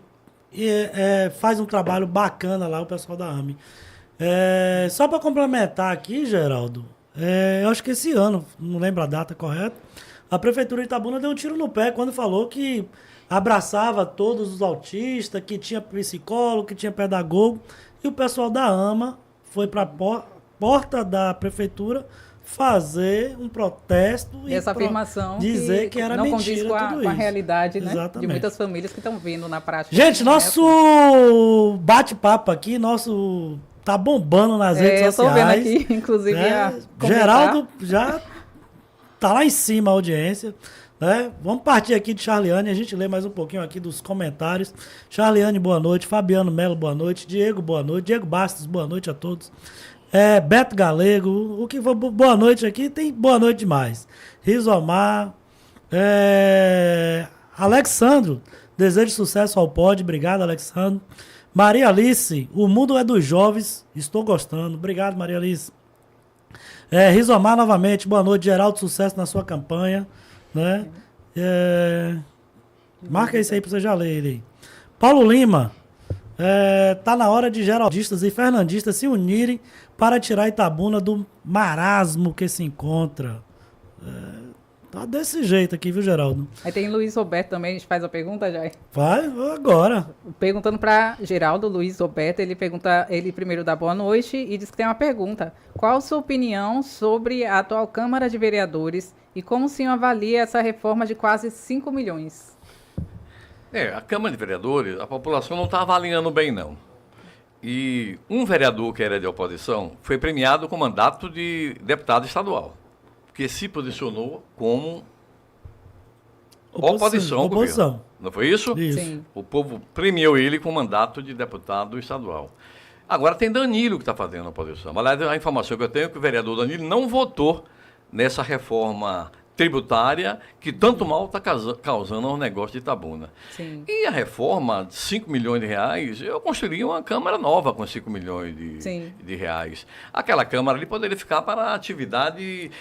faz um trabalho bacana lá, o pessoal da AME. Só para complementar aqui, Geraldo, eu acho que esse ano, não lembro a data correta, a Prefeitura de Itabuna deu um tiro no pé quando falou que abraçava todos os autistas, que tinha psicólogo, que tinha pedagogo, e o pessoal da AMA foi para a porta da Prefeitura fazer um protesto e Essa afirmação dizer que era não mentira condiz com tudo a isso. realidade, né, de Exatamente. muitas famílias que estão vendo na prática. Gente, né? nosso bate-papo aqui, tá bombando nas redes Eu sociais. tô vendo aqui, inclusive, né? a comentar. Geraldo já tá lá em cima a audiência. Né? Vamos partir aqui de Charliane, a gente lê mais um pouquinho aqui dos comentários. Charliane, boa noite. Fabiano Melo, boa noite. Diego, boa noite. Diego Bastos, boa noite a todos. Beto Galego, o que for boa noite aqui, tem boa noite demais. Rizomar, Alexandro, desejo sucesso ao pod, obrigado, Alexandro. Maria Alice, o mundo é dos jovens, estou gostando, obrigado, Maria Alice. Rizomar novamente, boa noite, Geraldo, sucesso na sua campanha, né? Marca isso aí pra você já ler ele aí. Paulo Lima, tá na hora de geraldistas e fernandistas se unirem para tirar Itabuna do marasmo que se encontra. Tá desse jeito aqui, viu, Geraldo? Aí tem Luiz Roberto também, a gente faz a pergunta, já. Vai agora. Perguntando para Geraldo, Luiz Roberto, ele primeiro dá boa noite e diz que tem uma pergunta. Qual a sua opinião sobre a atual Câmara de Vereadores e como o senhor avalia essa reforma de quase 5 milhões? A Câmara de Vereadores, a população não está avaliando bem, não. E um vereador que era de oposição foi premiado com mandato de deputado estadual, que se posicionou como oposição ao governo. Não foi isso? Isso. Sim. O povo premiou ele com mandato de deputado estadual. Agora tem Danilo que está fazendo a oposição. Aliás, a informação que eu tenho é que o vereador Danilo não votou nessa reforma tributária que tanto mal está causando ao negócio de Itabuna. Sim. E a reforma de 5 milhões de reais, eu construiria uma Câmara nova com 5 milhões de reais. Aquela Câmara ali poderia ficar para atividade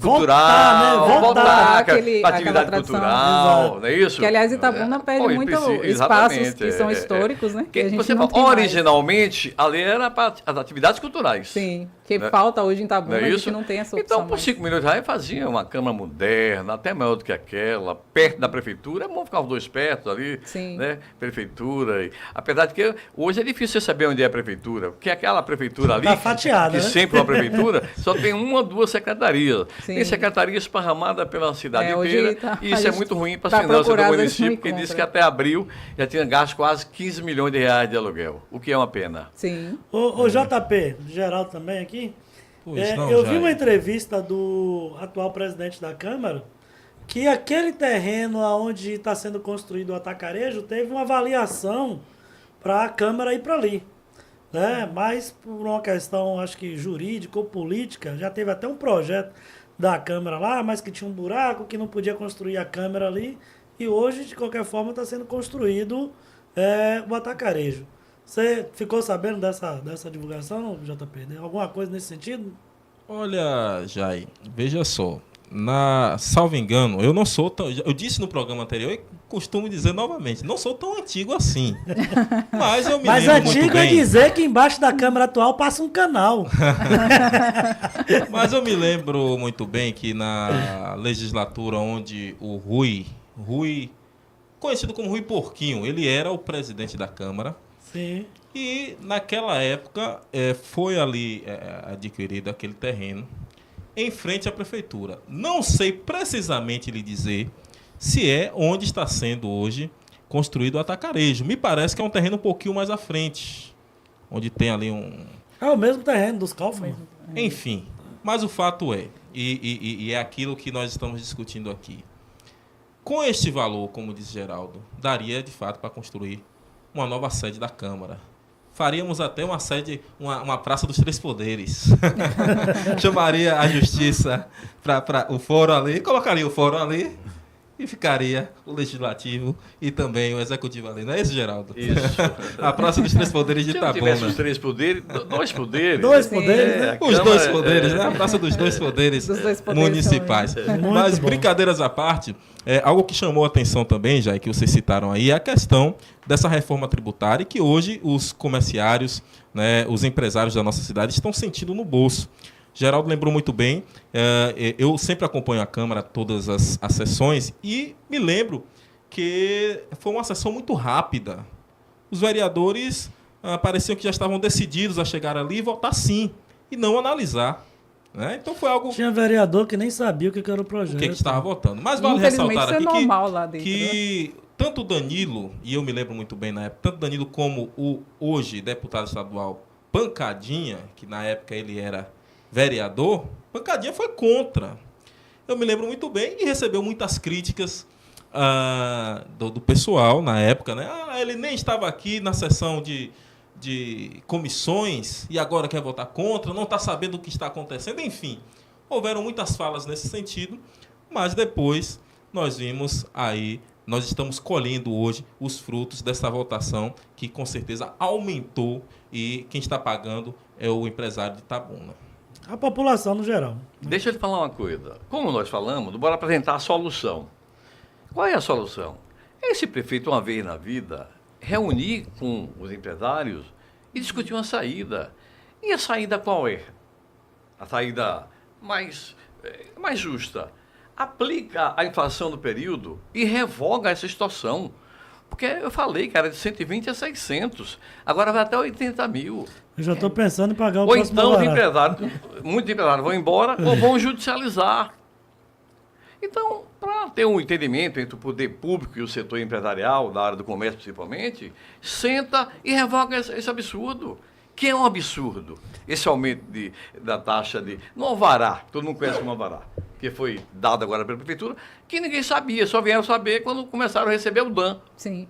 cultural, né? Voltar para aquela atividade tradição. cultural, Exato. não é isso? Que, aliás, Itabuna perde muito espaços que são históricos, né? Que a gente você não fala, tem mais. originalmente, ali era para as atividades culturais. Sim, que Né? falta hoje em Não Itabuna, é a isso? gente não tem essa opção Então, por mais. 5 milhões de reais, fazia uma Câmara moderna, até maior do que aquela, perto da Prefeitura. É bom ficar os dois perto ali, Sim. né? Prefeitura. Apesar de que hoje é difícil você saber onde é a Prefeitura, porque aquela Prefeitura ali, Tá fatiada, que né? sempre é uma Prefeitura, só tem uma ou duas secretarias. Sim. Tem secretaria esparramada pela cidade Hoje inteira, tá- e a isso é gente muito ruim para pra as finanças do procurar, às vezes, não município, que encontra. disse que até abril já tinha gasto quase 15 milhões de reais de aluguel, o que é uma pena. Sim. Ô, JP, Geraldo também aqui. Pois não, Eu vi Jair. uma entrevista do atual presidente da Câmara que aquele terreno onde está sendo construído o atacarejo teve uma avaliação para a Câmara ir para ali. Né? Mas por uma questão, acho que jurídica ou política, já teve até um projeto da Câmara lá, mas que tinha um buraco, que não podia construir a Câmara ali. E hoje, de qualquer forma, está sendo construído o atacarejo. Você ficou sabendo dessa divulgação, JP? Alguma coisa nesse sentido? Olha, Jai, veja só. Salvo engano, eu não sou tão. Eu disse no programa anterior e costumo dizer novamente, não sou tão antigo assim. Mas eu me Mas lembro muito antigo é bem. dizer que embaixo da Câmara atual passa um canal. Mas eu me lembro muito bem que na legislatura onde o Rui conhecido como Rui Porquinho. Ele era o presidente da Câmara. Sim. E naquela época foi ali adquirido aquele terreno em frente à prefeitura. Não sei precisamente lhe dizer se é onde está sendo hoje construído o atacarejo. Me parece que é um terreno um pouquinho mais à frente, onde tem ali um... É o mesmo terreno dos Kaufmann. Enfim, mas o fato é, e é aquilo que nós estamos discutindo aqui. Com este valor, como disse Geraldo, daria de fato para construir uma nova sede da Câmara. Faríamos até uma sede, uma Praça dos Três Poderes. Chamaria a Justiça para o fórum ali, colocaria o fórum ali e ficaria o Legislativo e também o Executivo ali. Não é isso, Geraldo? Isso. A Praça dos Três Poderes de Se não tivesse Itabuna. os 3 poderes, 2 poderes. Dois Sim. poderes, né? a Os Câmara, dois poderes, né? A Praça dos Dois Poderes Dos dois poderes municipais. Muito Mas, bom. brincadeiras à parte, algo que chamou a atenção também, já que vocês citaram aí, é a questão dessa reforma tributária que hoje os comerciários, né, os empresários da nossa cidade estão sentindo no bolso. Geraldo lembrou muito bem, eu sempre acompanho a Câmara, todas as sessões, e me lembro que foi uma sessão muito rápida. Os vereadores pareciam que já estavam decididos a chegar ali e votar sim, e não analisar. Né? Então foi algo Tinha vereador que nem sabia o que era o projeto. que estava votando. Mas vale Infelizmente, ressaltar isso é aqui normal lá dentro, que tanto o Danilo, e eu me lembro muito bem na época, tanto o Danilo como o hoje deputado estadual Pancadinha, que na época ele era vereador, Pancadinha foi contra. Eu me lembro muito bem e recebeu muitas críticas do pessoal na época. Né? Ele nem estava aqui na sessão de comissões e agora quer votar contra, não está sabendo o que está acontecendo. Enfim, houveram muitas falas nesse sentido, mas depois nós vimos aí, nós estamos colhendo hoje os frutos dessa votação que com certeza aumentou e quem está pagando é o empresário de Itabuna. A população no geral. Deixa eu te falar uma coisa. Como nós falamos, bora apresentar a solução. Qual é a solução? Esse prefeito, uma vez na vida, reunir com os empresários e discutir uma saída. E a saída qual é? A saída mais justa. Aplica a inflação do período e revoga essa situação. Porque eu falei que era de 120 a 600. Agora vai até 80 mil. Eu já estou pensando em pagar o Ou próximo então os alvará. empresários, muitos empresários vão embora ou vão judicializar. Então, para ter um entendimento entre o poder público e o setor empresarial, da área do comércio principalmente, senta e revoga esse absurdo. Que é um absurdo. Esse aumento da taxa de... No alvará, todo mundo conhece como alvará, que foi dado agora pela prefeitura, que ninguém sabia, só vieram saber quando começaram a receber o DAN. Sim.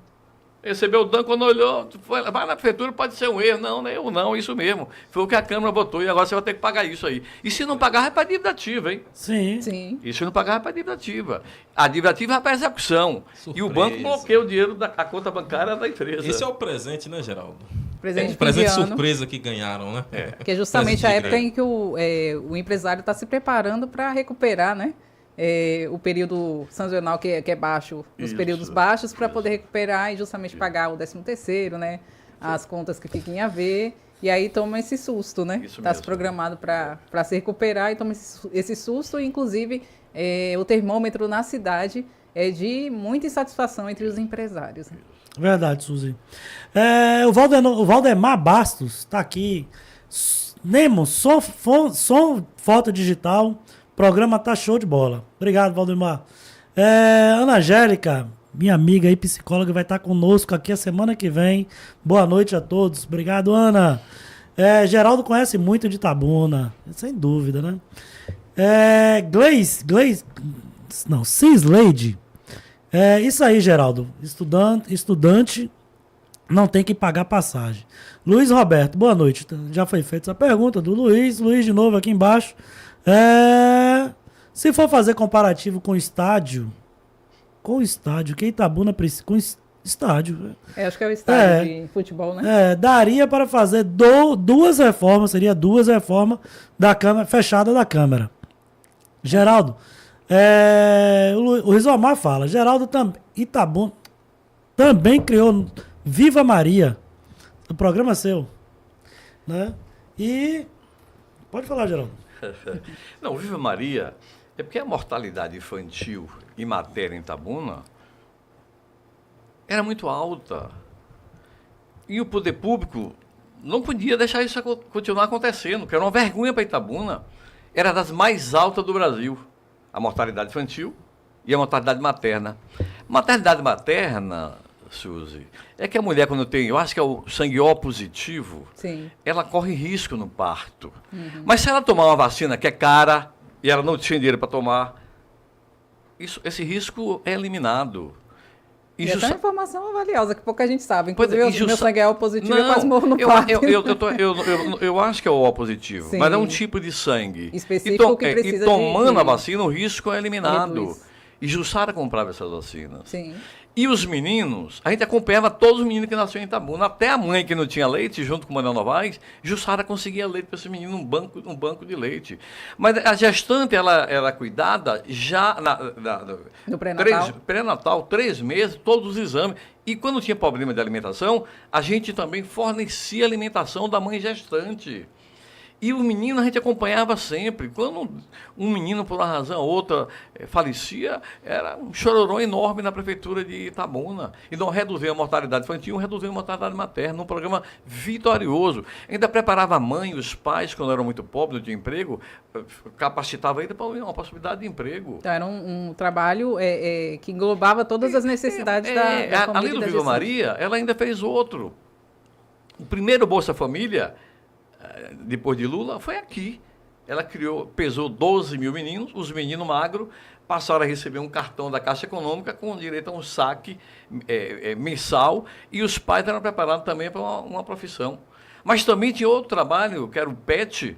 Recebeu o DAN, quando olhou, vai na prefeitura, pode ser um erro. Não, eu não, isso mesmo. Foi o que a Câmara votou e agora você vai ter que pagar isso aí. E se não pagar, é para dívida ativa, hein? Sim. Sim. E se não pagar, é para dívida ativa. A dívida ativa é para execução. Surpresa. E o banco bloqueia o dinheiro da conta bancária da empresa. Esse é o presente, né, Geraldo? Presente, Um presente de ano, surpresa que ganharam, né? que é justamente Presente a de época greve. em que o empresário está se preparando para recuperar, né? O período sazonal que é baixo, os Isso, períodos baixos, para isso. poder recuperar e justamente pagar o 13º, né? As contas que fiquem a ver. E aí toma esse susto, né? Isso Está se mesmo. programado para se recuperar e toma esse susto. E, inclusive, o termômetro na cidade é de muita insatisfação entre os empresários. Né? Verdade, Suzy. O Valdemar Bastos está aqui. Nemo, som, foto digital. Programa tá show de bola. Obrigado, Valdemar. Ana Angélica, minha amiga e psicóloga, vai estar conosco aqui a semana que vem. Boa noite a todos. Obrigado, Ana. Geraldo conhece muito de Itabuna. Sem dúvida, né? Cislade. Isso aí, Geraldo. Estudante não tem que pagar passagem. Luiz Roberto, boa noite. Já foi feita essa pergunta do Luiz. Luiz, de novo, aqui embaixo. Se for fazer comparativo com estádio, que Itabuna precisa... Com estádio. Acho que é o estádio de futebol, né? Daria para fazer duas reformas, seria duas reformas da Câmara, fechada da Câmara. Geraldo, o Rizomar fala, Geraldo Itabuna também criou Viva Maria, o programa seu, né? E pode falar, Geraldo. Não, Viva Maria é porque a mortalidade infantil em matéria em Itabuna era muito alta. E o poder público não podia deixar isso continuar acontecendo, que era uma vergonha para Itabuna. Era das mais altas do Brasil, a mortalidade infantil e a mortalidade materna. Maternidade materna, Suzy, é que a mulher quando tem, eu acho que é o sangue O positivo, Sim. ela corre risco no parto. Mas se ela tomar uma vacina que é cara e ela não tinha dinheiro para tomar, esse risco é eliminado. E essa é uma informação valiosa, que pouca gente sabe. Pois é, Inclusive, meu sangue é O positivo, eu quase morro no parto. Eu acho que é o O positivo, Sim. mas é um tipo de sangue. Específico que precisa e tomando de- a vacina, o risco é eliminado. Reduz. E Jussara comprava essas vacinas. Sim. E os meninos, a gente acompanhava todos os meninos que nasciam em Itabuna. Até a mãe que não tinha leite, junto com o Manuel Novaes, Jussara conseguia leite para esse menino, um banco de leite. Mas a gestante, ela era cuidada já No pré-natal? Pré-natal, 3 meses, todos os exames. E quando tinha problema de alimentação, a gente também fornecia a alimentação da mãe gestante. E o menino a gente acompanhava sempre. Quando um menino, por uma razão ou outra, falecia, era um chororô enorme na prefeitura de Itabuna. E não reduziu a mortalidade infantil, reduziu a mortalidade materna. Um programa vitorioso. Ainda preparava a mãe e os pais, quando eram muito pobres, não tinham emprego, capacitava ele para uma possibilidade de emprego. Então, era um trabalho que englobava todas as necessidades da família. Além do Viva Maria, ela ainda fez outro. O primeiro Bolsa Família, depois de Lula, foi aqui. Ela pesou 12 mil meninos, os meninos magros passaram a receber um cartão da Caixa Econômica com direito a um saque mensal, e os pais eram preparados também para uma profissão. Mas também tinha outro trabalho, que era o PET,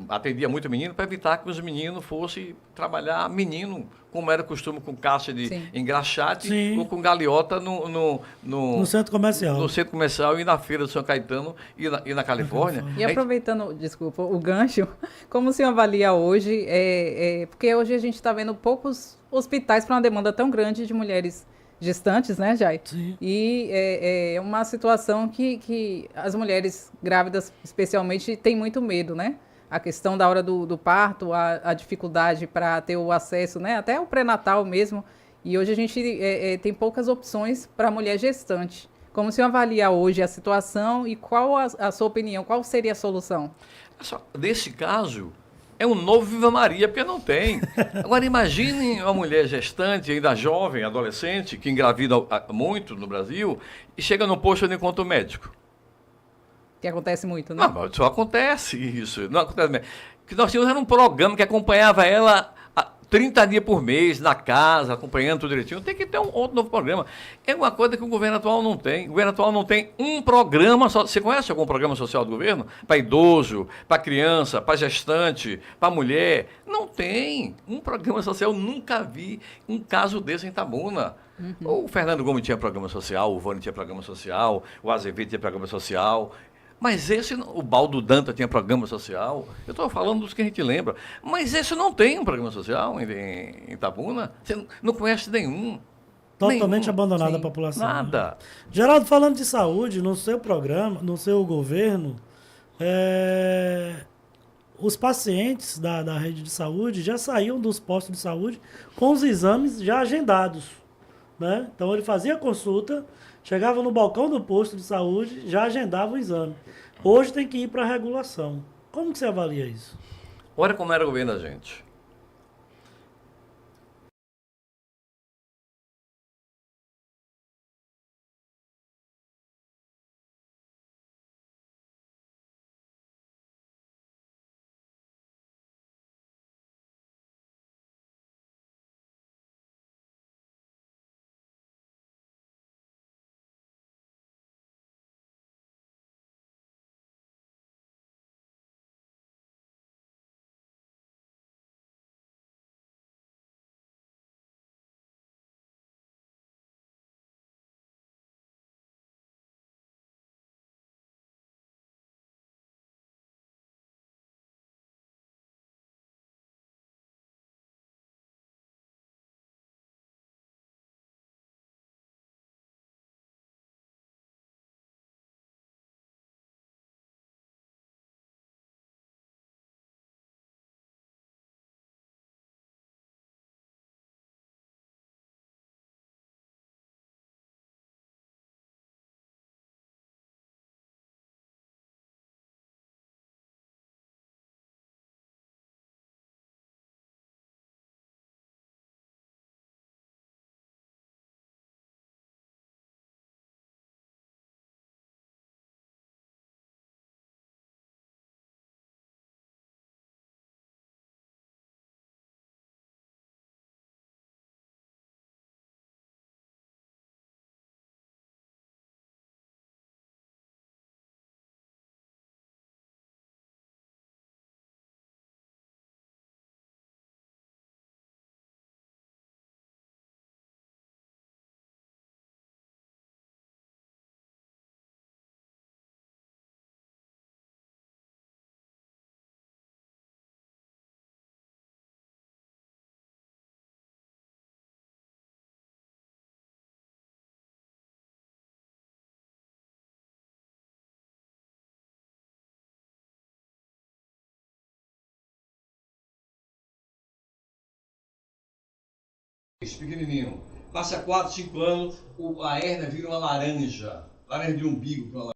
atendia muito menino, para evitar que os meninos fossem trabalhar menino, como era costume com caixa de Sim. engraxate, Sim. ou com galeota No centro comercial. no centro comercial e na feira do São Caetano e na Califórnia. E aproveitando, desculpa, o gancho, como o senhor avalia hoje, porque hoje a gente está vendo poucos hospitais para uma demanda tão grande de mulheres gestantes, né, Jai? Sim. E é uma situação que as mulheres grávidas, especialmente, têm muito medo, né? A questão da hora do parto, a dificuldade para ter o acesso, né? Até o pré-natal mesmo. E hoje a gente tem poucas opções para a mulher gestante. Como o senhor avalia hoje a situação e qual a sua opinião? Qual seria a solução? Nesse caso, é um novo Viva Maria, porque não tem. Agora, imagine uma mulher gestante, ainda jovem, adolescente, que engravida muito no Brasil, e chega no posto de encontro médico. Que acontece muito, né? Não, só acontece isso. Não acontece mesmo. Que nós tínhamos era um programa que acompanhava ela 30 dias por mês, na casa, acompanhando tudo direitinho. Tem que ter um outro novo programa. É uma coisa que o governo atual não tem. O governo atual não tem um programa só. Você conhece algum programa social do governo? Para idoso, para criança, para gestante, para mulher? Não tem. Um programa social, eu nunca vi um caso desse em Itabuna. O Fernando Gomes tinha programa social, o Vânia tinha programa social, o Azevedo tinha programa social. Mas o Baldo Danta tinha programa social. Eu estou falando dos que a gente lembra. Mas esse não tem um programa social em Itabuna. Você não conhece nenhum. Totalmente Nenhum. abandonada a Sim. população. né? Nada. Geraldo, falando de saúde, no seu programa, no seu governo, os pacientes da rede de saúde já saíam dos postos de saúde com os exames já agendados. Né? Então ele fazia a consulta, chegava no balcão do posto de saúde, já agendava o exame. Hoje tem que ir para a regulação. Como que você avalia isso? Olha como era o governo da gente. Pequenininho. Passa 4, 5 anos, a hérnia vira uma laranja de umbigo,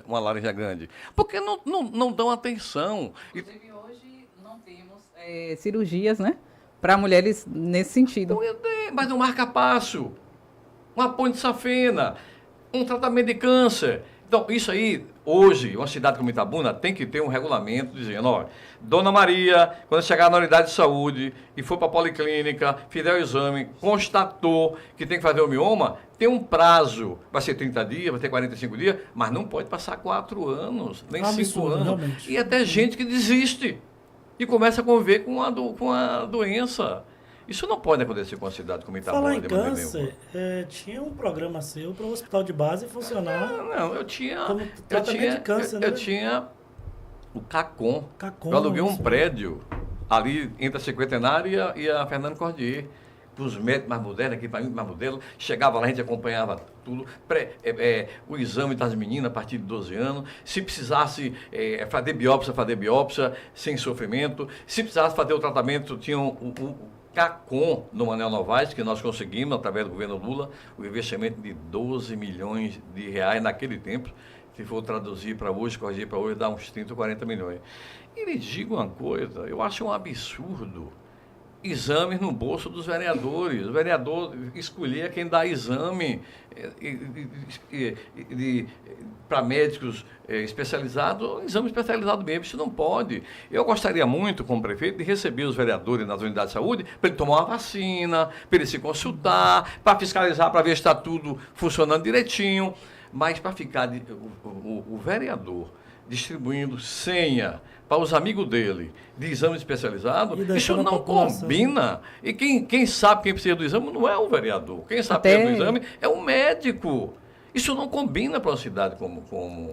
uma laranja grande. Porque não dão atenção. Inclusive, hoje não temos cirurgias, né? Para mulheres nesse sentido. Mas não marca passo. Uma ponte de safena, um tratamento de câncer. Então, isso aí, hoje, uma cidade como Itabuna tem que ter um regulamento dizendo, ó, Dona Maria, quando chegar na unidade de saúde e for para a policlínica, fizer o exame, constatou que tem que fazer o mioma, tem um prazo, vai ser 30 dias, vai ter 45 dias, mas não pode passar 4 anos, nem 5 anos. Realmente. E até gente que desiste e começa a conviver com a doença. Isso não pode acontecer com uma cidade como Itabuna. Falar em câncer, tinha um programa seu para o hospital de base funcionar. Não, eu tinha. Como tratamento de câncer, né? Eu tinha o CACOM. Eu aluguei um prédio ali entre a Cinquentenária e a Fernando Cordier. Com os médicos mais modernos, equipamento mais moderno. Chegava lá, a gente acompanhava tudo. O exame das meninas a partir de 12 anos. Se precisasse fazer biópsia, sem sofrimento. Se precisasse fazer o tratamento, tinha o CACOM no Manuel Novaes, que nós conseguimos, através do governo Lula, o investimento de 12 milhões de reais naquele tempo. Se for traduzir para hoje, corrigir para hoje, dá uns 30 ou 40 milhões. E lhe digo uma coisa, eu acho um absurdo exames no bolso dos vereadores. O vereador escolher quem dá exame para médicos especializados, exame especializado mesmo, isso não pode. Eu gostaria muito, como prefeito, de receber os vereadores nas unidades de saúde para ele tomar uma vacina, para ele se consultar, para fiscalizar, para ver se está tudo funcionando direitinho. Mas para ficar o vereador distribuindo senha para os amigos dele de exame especializado, isso não combina. E quem sabe quem precisa do exame não é o vereador. Quem sabe quem precisa do exame é o médico. Isso não combina para uma cidade como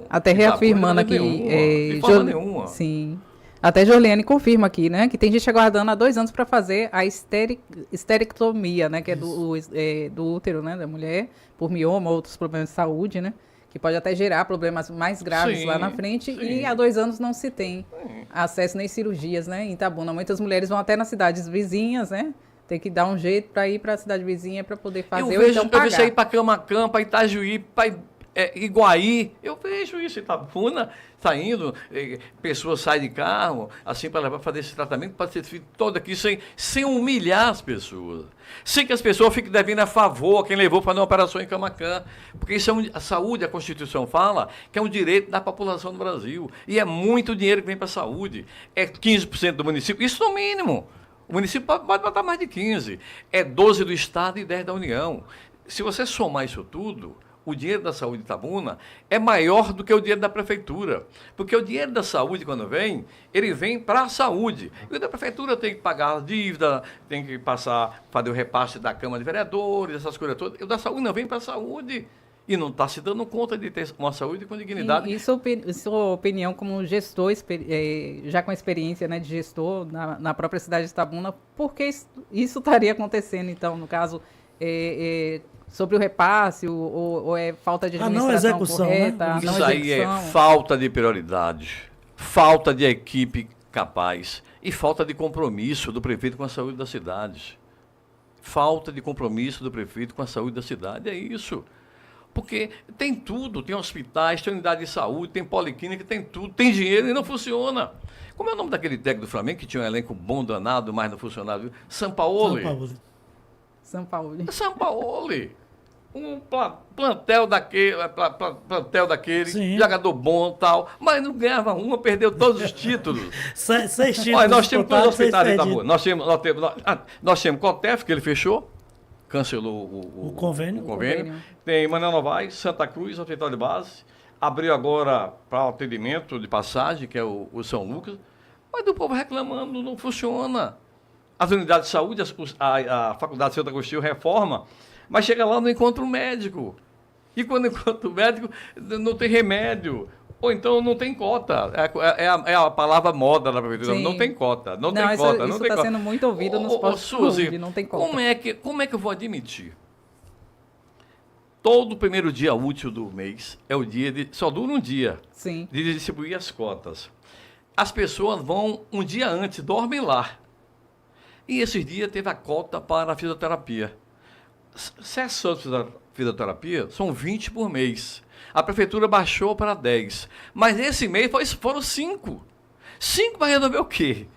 até reafirmando aqui. De forma nenhuma. Sim. Até Joliane confirma aqui, né? Que tem gente aguardando há 2 anos para fazer a esterectomia, né? Que é do útero, né? Da mulher, por mioma, outros problemas de saúde, né? Que pode até gerar problemas mais graves lá na frente. Sim. E há 2 anos não se tem acesso nem cirurgias, né? Em Itabuna. Muitas mulheres vão até nas cidades vizinhas, né? Tem que dar um jeito para ir para a cidade vizinha para poder fazer eu vejo isso aí para Camaquã, para Itajuí, para Iguaí. Eu vejo isso em Itabuna, saindo, pessoas saem de carro, assim, para levar fazer esse tratamento, para ser feito todo aqui, sem humilhar as pessoas. Sem que as pessoas fiquem devendo a favor a quem levou para uma operação em Camaquã. Porque isso a saúde, a Constituição fala, que é um direito da população do Brasil. E é muito dinheiro que vem para a saúde. É 15% do município, isso no mínimo. O município pode botar mais de 15%. É 12% do Estado e 10% da União. Se você somar isso tudo, o dinheiro da saúde de Itabuna é maior do que o dinheiro da prefeitura. Porque o dinheiro da saúde, quando vem, ele vem para a saúde. E o da prefeitura tem que pagar a dívida, tem que fazer o repasse da Câmara de Vereadores, essas coisas todas. E o da saúde não vem para a saúde. E não está se dando conta de ter uma saúde com dignidade. E sua opinião como gestor, já com experiência, né, de gestor na própria cidade de Itabuna, por que isso estaria acontecendo, então, no caso, sobre o repasse, ou é falta de administração correta? Né? Isso aí é falta de prioridade, falta de equipe capaz e falta de compromisso do prefeito com a saúde da cidade. Falta de compromisso do prefeito com a saúde da cidade, é isso. Porque tem tudo, tem hospitais, tem unidade de saúde, tem policlínica, tem tudo, tem dinheiro e não funciona. Como é o nome daquele técnico do Flamengo que tinha um elenco bom danado, mas não funcionava? Sampaoli. Um plantel daquele, jogador bom e tal, mas não ganhava uma, perdeu todos os títulos. 6 títulos. Olha, nós tínhamos 2 hospitais em Itabuna. Nós tínhamos Cotef, que ele fechou. Cancelou o convênio. Tem Manuel Novaes, Santa Cruz, Hospital de Base. Abriu agora para atendimento de passagem, que é o São Lucas. Mas o povo reclamando, não funciona. As unidades de saúde, a Faculdade de Santo Agostinho reforma, mas chega lá não encontra um médico. E quando encontra o médico, não tem remédio. Ou então não tem cota. É a palavra moda da prefeitura. Sim. Não tem cota. Não tem cota. Isso está sendo muito ouvido nos postos de saúde, não tem cota. Como é que eu vou admitir? Todo primeiro dia útil do mês é o dia de... Só dura um dia. Sim. De distribuir as cotas. As pessoas vão um dia antes, dormem lá. E esses dias teve a cota para a fisioterapia. Sessões de fisioterapia são 20 por mês. A prefeitura baixou para 10. Mas esse mês foram 5. 5 para resolver o quê?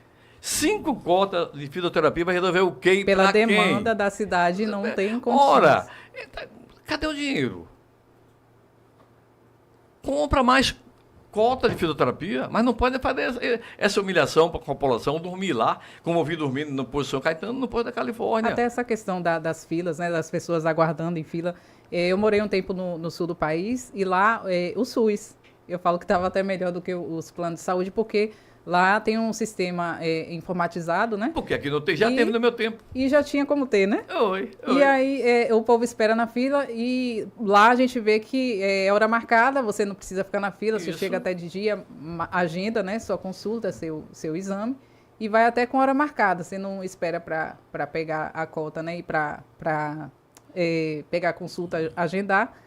5 cotas de fisioterapia para resolver o quê? Pela quem? demanda da cidade não tem condições. Ora, cadê o dinheiro? Compra mais cota de fisioterapia, mas não pode fazer essa humilhação para a população dormir lá, como eu vi dormindo no posto São Caetano, no posto da Califórnia. Até essa questão das filas, né, das pessoas aguardando em fila. Eu morei um tempo no sul do país e lá o SUS, eu falo que estava até melhor do que os planos de saúde, porque lá tem um sistema informatizado, né? Porque aqui não tem, já teve no meu tempo. E já tinha como ter, né? Oi. E aí o povo espera na fila e lá a gente vê que é hora marcada, você não precisa ficar na fila, você chega até de dia, agenda, né? Sua consulta, seu exame, e vai até com hora marcada, você não espera para pegar a cota, né? E para pegar a consulta, agendar,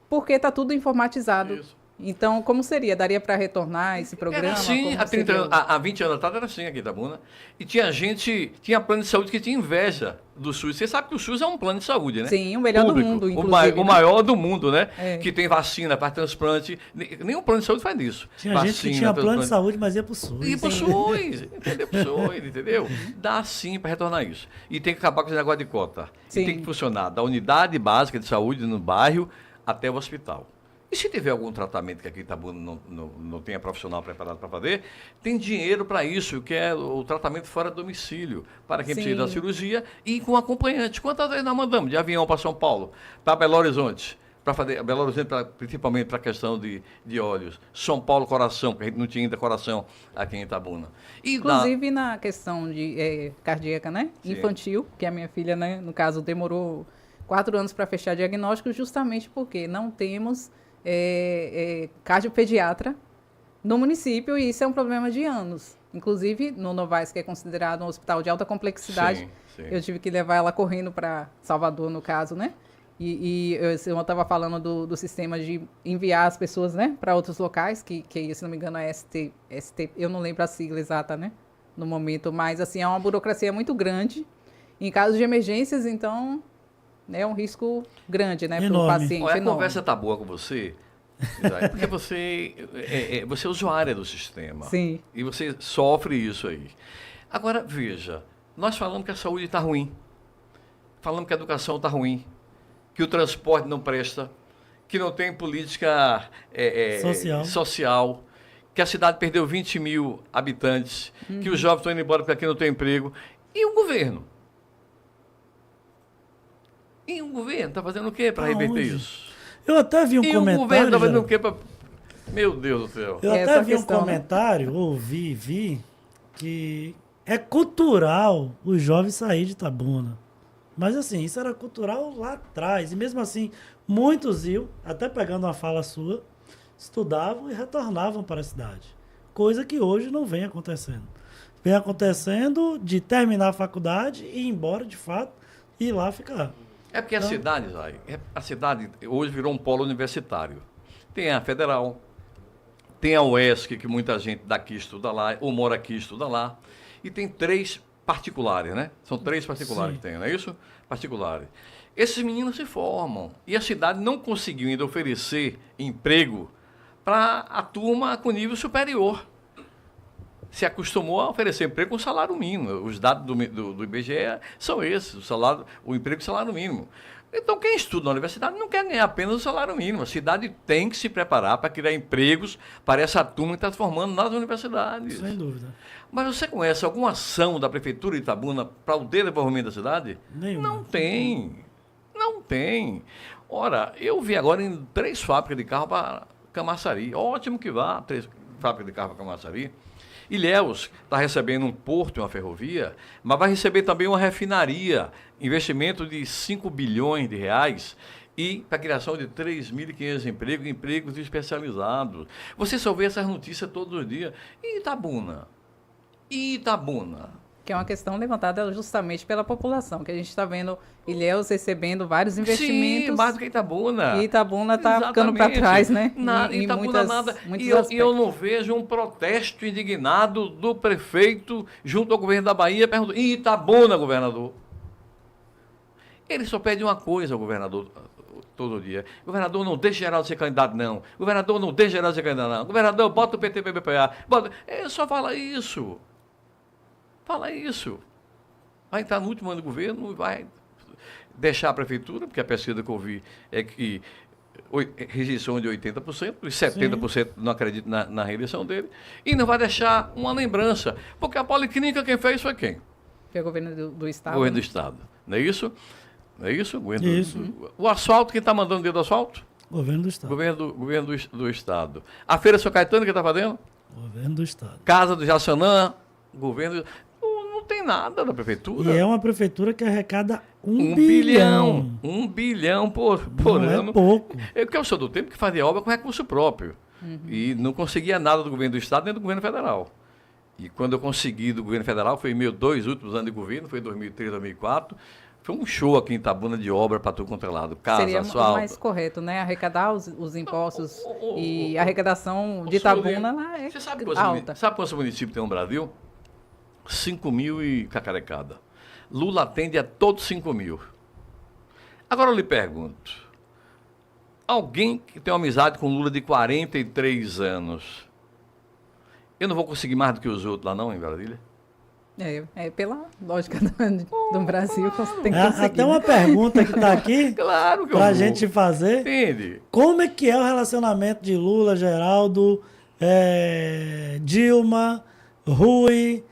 porque está tudo informatizado. Isso. Então, como seria? Daria para retornar esse programa? Era assim, há 20 anos atrás era assim aqui em Itabuna. E tinha plano de saúde que tinha inveja do SUS. Você sabe que o SUS é um plano de saúde, né? Sim, o melhor Público, do mundo, o maior do mundo, né? É. Que tem vacina para transplante. Nenhum plano de saúde faz isso. Tinha gente que tinha plano de saúde, mas ia pro SUS. E pro SUS, entendeu? Pro SUS, entendeu? Dá sim para retornar isso. E tem que acabar com esse negócio de cota. Sim. E tem que funcionar da unidade básica de saúde no bairro até o hospital. E se tiver algum tratamento que aqui em Itabuna não tenha profissional preparado para fazer, tem dinheiro para isso, que é o tratamento fora do domicílio, para quem precisa da cirurgia e com acompanhante. Quantas vezes nós mandamos de avião para São Paulo, para Belo Horizonte, para fazer Belo Horizonte principalmente para a questão de olhos, São Paulo coração, porque a gente não tinha ainda coração aqui em Itabuna. Inclusive na questão de cardíaca, né? Sim. Infantil, que a minha filha, né, no caso, demorou 4 anos para fechar diagnóstico, justamente porque não temos cardiopediatra no município, e isso é um problema de anos. Inclusive, no Novaes, que é considerado um hospital de alta complexidade, sim. Eu tive que levar ela correndo para Salvador, no caso, né? E eu estava falando do sistema de enviar as pessoas, né, para outros locais, que se não me engano é ST, eu não lembro a sigla exata, né, no momento, mas assim, é uma burocracia muito grande. Em casos de emergências, então, é um risco grande, né, para o paciente. Olha, a conversa tá boa com você, porque você é usuária do sistema. Sim. E você sofre isso aí. Agora, veja, nós falamos que a saúde está ruim, falamos que a educação está ruim, que o transporte não presta, que não tem política social, que a cidade perdeu 20 mil habitantes, que os jovens estão indo embora porque aqui não tem emprego. E o governo? E o governo está fazendo o quê para reverter isso? Eu até vi um comentário. E o governo está fazendo o quê para... Meu Deus do céu. Eu até vi um comentário, vi, que é cultural o jovem sair de Itabuna. Mas assim, isso era cultural lá atrás. E mesmo assim, muitos iam, até pegando uma fala sua, estudavam e retornavam para a cidade. Coisa que hoje não vem acontecendo. Vem acontecendo de terminar a faculdade e ir embora, de fato, e ir lá ficar. É porque a cidade hoje virou um polo universitário. Tem a Federal, tem a UESC, que muita gente daqui estuda lá, ou mora aqui e estuda lá. E tem 3 particulares, né? São 3 particulares que tem, não é isso? Particulares. Esses meninos se formam e a cidade não conseguiu ainda oferecer emprego para a turma com nível superior. Se acostumou a oferecer emprego com salário mínimo. Os dados do IBGE são esses, o emprego com salário mínimo. Então, quem estuda na universidade não quer ganhar apenas o salário mínimo. A cidade tem que se preparar para criar empregos para essa turma que está se formando nas universidades. Sem dúvida. Mas você conhece alguma ação da Prefeitura de Itabuna para o desenvolvimento da cidade? Nenhuma. Não tem. Não tem. Ora, eu vi agora em 3 fábricas de carro para Camaçari. Ótimo que vá, 3 fábricas de carro para Camaçari. Ilhéus está recebendo um porto e uma ferrovia, mas vai receber também uma refinaria, investimento de 5 bilhões de reais e para a criação de 3.500 empregos especializados. Você só vê essas notícias todos os dias. E Itabuna? que é uma questão levantada justamente pela população, que a gente está vendo Ilhéus recebendo vários investimentos. Sim, mais do que Itabuna. E Itabuna está ficando para trás, né? Nada, em Itabuna nada. E eu não vejo um protesto indignado do prefeito junto ao governo da Bahia perguntando: e Itabuna, governador? Ele só pede uma coisa ao governador todo dia: governador, não deixe Geraldo ser candidato, não. Governador, não deixe Geraldo ser candidato, não. Governador, bota o PT, PPA. Ele só fala isso. Fala isso. Vai entrar no último ano do governo, vai deixar a prefeitura, porque a pesquisa que eu vi é que rejeição de 80%, e 70% não acredita na reeleição dele, e não vai deixar uma lembrança, porque a policlínica quem fez foi quem? Foi o governo do Estado. O governo do Estado. Não é isso? Não é isso? Isso. O asfalto, quem está mandando dentro do asfalto? Governo do Estado. Governo do Estado. A Feira São Caetano, quem está fazendo? Governo do Estado. Casa do Jaçanã, governo... Não tem nada da prefeitura. E é uma prefeitura que arrecada 1 bilhão. bilhão. 1 bilhão por Não ano. é pouco. Eu sou do tempo que fazia obra com recurso próprio. E não conseguia nada do governo do Estado nem do governo federal. E quando eu consegui do governo federal, foi meus 2 últimos anos de governo, foi 2003, 2004. Foi um show aqui em Itabuna de obra para tudo quanto é lado. Casa, Seria asfalto. mais correto, né? Arrecadar os impostos e a arrecadação de Itabuna lá é Você sabe alta. quantos municípios tem no Brasil? 5 mil e cacarecada. Lula atende a todos 5 mil. Agora eu lhe pergunto, alguém que tem uma amizade com Lula de 43 anos, eu não vou conseguir mais do que os outros lá não, em Brasília? Pela lógica do Brasil, você tem que conseguir. Até uma pergunta que está aqui Claro que eu para a vou. gente fazer. Entende? Como é que é o relacionamento de Lula, Geraldo, Dilma, Rui?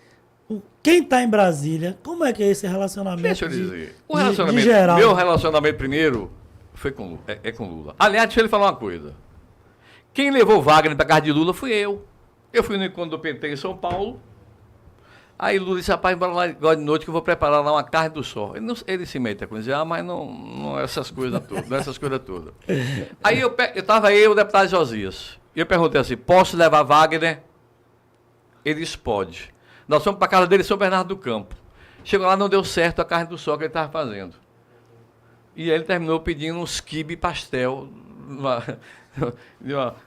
Quem está em Brasília? Como é que é esse relacionamento? Deixa eu dizer. O de relacionamento, Geraldo? meu relacionamento primeiro foi com Lula, é com Lula. Aliás, deixa eu lhe falar uma coisa. Quem levou Wagner para casa de Lula fui eu. Eu fui no encontro do PT em São Paulo. Aí Lula disse: rapaz, bora lá agora de noite que eu vou preparar lá uma carne do sol. Ele se mete a cozinhar, mas não é essas coisas todas. Não é essas coisas todas. Aí eu estava eu e o deputado Josias. E eu perguntei assim: posso levar Wagner? Ele disse: pode. Nós fomos para a casa dele em São Bernardo do Campo. Chegou lá, não deu certo a carne do sol que ele estava fazendo. E aí ele terminou pedindo uns quibe pastel numa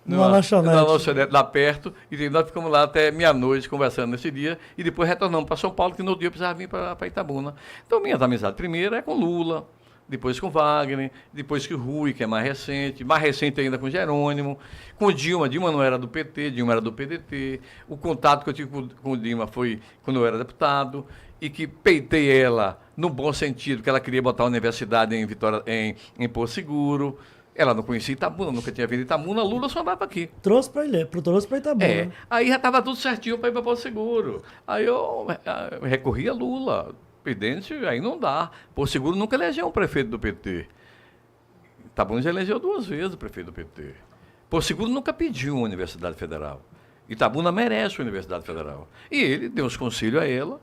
lanchonete lá perto. E nós ficamos lá até meia-noite conversando nesse dia. E depois retornamos para São Paulo, que no outro dia eu precisava vir para Itabuna. Então, minha amizade primeiro é com Lula, depois com Wagner, depois com Rui, que é mais recente ainda com Jerônimo, com Dilma. Dilma não era do PT, Dilma era do PDT. O contato que eu tive com Dilma foi quando eu era deputado, e que peitei ela no bom sentido, porque ela queria botar a universidade em Porto Seguro. Ela não conhecia Itabuna, nunca tinha vindo Itabuna. Lula só andava aqui. Trouxe para Itabuna. Aí já estava tudo certinho para ir para Porto Seguro. Aí eu recorri a Lula. Presidente, aí não dá. Porto Seguro nunca elegeu um prefeito do PT. Itabuna já elegeu 2 vezes o prefeito do PT. Porto Seguro nunca pediu uma universidade federal. Itabuna merece uma universidade federal. E ele deu os conselhos a ela.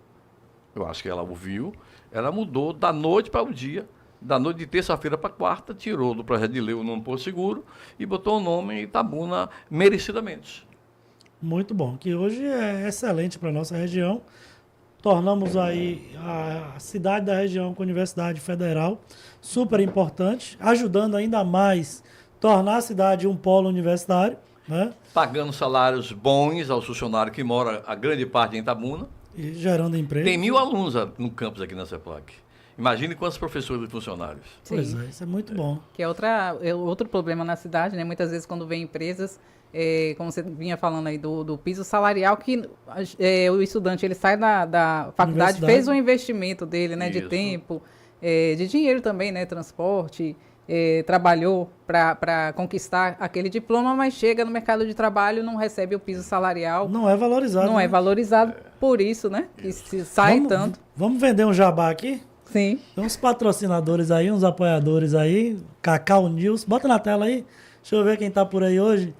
Eu acho que ela ouviu. Ela mudou da noite para o dia. Da noite de terça-feira para quarta, tirou do projeto de lei o nome Porto Seguro e botou o nome Itabuna merecidamente. Muito bom. Que hoje é excelente para a nossa região. Tornamos aí a cidade da região com a Universidade Federal super importante, ajudando ainda mais tornar a cidade um polo universitário, né? Pagando salários bons aos funcionários que moram a grande parte em Itabuna. E gerando emprego. Tem 1.000 alunos no campus aqui na CEPLAC. Imagine quantos professores e funcionários. Pois é, isso é muito bom. Que é outro problema na cidade, né? Muitas vezes quando vem empresas, como você vinha falando aí do piso salarial, que o estudante ele sai da faculdade, fez o investimento dele, né? De tempo, de dinheiro também, né? Transporte, trabalhou para conquistar aquele diploma, mas chega no mercado de trabalho e não recebe o piso salarial. Não é valorizado. Não é valorizado, por isso, né? Que se sai tanto. Vamos vender um jabá aqui? Sim. Tem uns patrocinadores aí, uns apoiadores aí. Cacau News. Bota na tela aí. Deixa eu ver quem tá por aí hoje.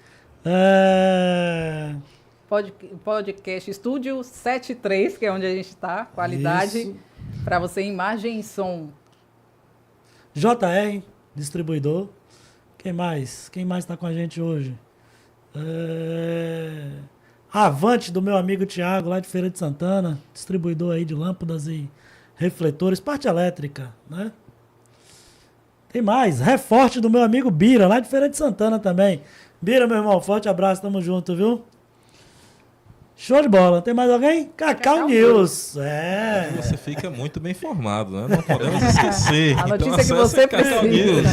Podcast Estúdio 73, que é onde a gente está. Qualidade para você, imagem e som. JR, distribuidor. Quem mais? Quem mais está com a gente hoje? Avante do meu amigo Tiago, lá de Feira de Santana, distribuidor aí de lâmpadas e refletores, parte elétrica, né? Tem mais, Reforte do meu amigo Bira, lá de Feira de Santana também. Bira, meu irmão, forte abraço, tamo junto, viu? Show de bola. Tem mais alguém? Cacau News. É. Você fica muito bem informado, né? Não podemos esquecer. A notícia que acesse você Cacau precisa. News.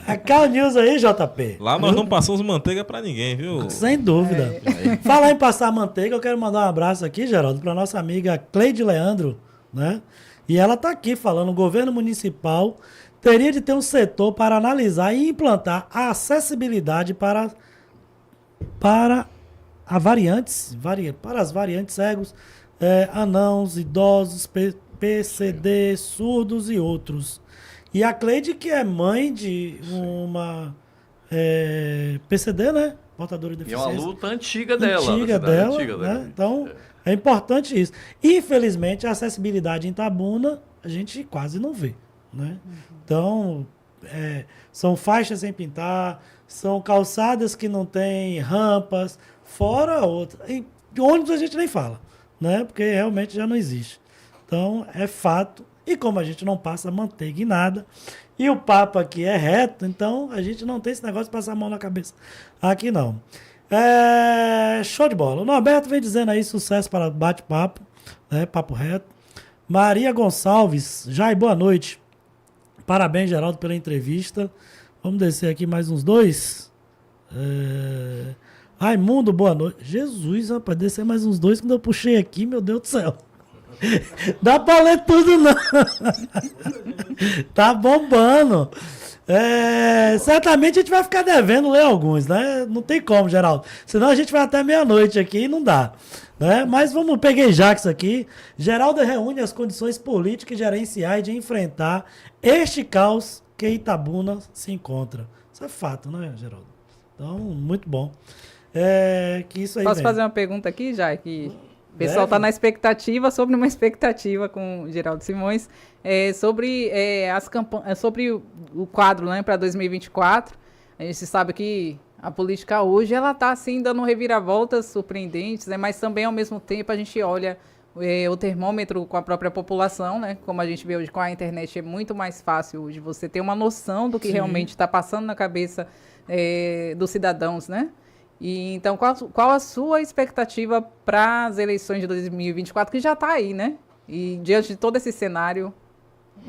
Cacau News aí, JP. Lá nós não passamos manteiga pra ninguém, viu? Sem dúvida. Falar em passar manteiga, eu quero mandar um abraço aqui, Geraldo, para nossa amiga Cleide Leandro, né? E ela tá aqui falando, o governo municipal teria de ter um setor para analisar e implantar a acessibilidade para as variantes cegos, anãos, idosos, PCD, surdos e outros. E a Cleide, que é mãe de uma PCD, né? Portadora de E é deficiência. uma luta antiga dela. Antiga na cidade, dela, antiga né? dela. Então, é importante isso. Infelizmente, a acessibilidade em Itabuna, a gente quase não vê, né? Então, são faixas sem pintar, são calçadas que não têm rampas, fora outra. Em ônibus a gente nem fala, né? Porque realmente já não existe. Então, é fato. E como a gente não passa manteiga em nada, e o papo aqui é reto, então a gente não tem esse negócio de passar a mão na cabeça. Aqui não. Show de bola. O Norberto vem dizendo aí sucesso para bate-papo, né? Papo reto. Maria Gonçalves, Jai, boa noite. Parabéns, Geraldo, pela entrevista. Vamos descer aqui mais uns dois. Raimundo, boa noite. Jesus, rapaz, descer mais uns dois. Quando eu puxei aqui, meu Deus do céu. Dá pra ler tudo, não. Tá bombando. Certamente a gente vai ficar devendo ler alguns, né? Não tem como, Geraldo. Senão a gente vai até meia-noite aqui e não dá. Né? Mas vamos pegar Jax aqui. Geraldo reúne as condições políticas e gerenciais de enfrentar este caos que Itabuna se encontra. Isso é fato, né, Geraldo? Então, muito bom. Que isso aí Posso vem. fazer uma pergunta aqui, já que o pessoal está na expectativa, sobre uma expectativa com o Geraldo Simões, sobre as campanhas, sobre o quadro, né, para 2024. A gente sabe que a política hoje ela está assim dando reviravoltas surpreendentes, né, mas também ao mesmo tempo a gente olha o termômetro com a própria população, né? Como a gente vê hoje com a internet, é muito mais fácil hoje você ter uma noção do que realmente está passando na cabeça dos cidadãos, né? E, então, qual a sua expectativa para as eleições de 2024, que já está aí, né? E diante de todo esse cenário,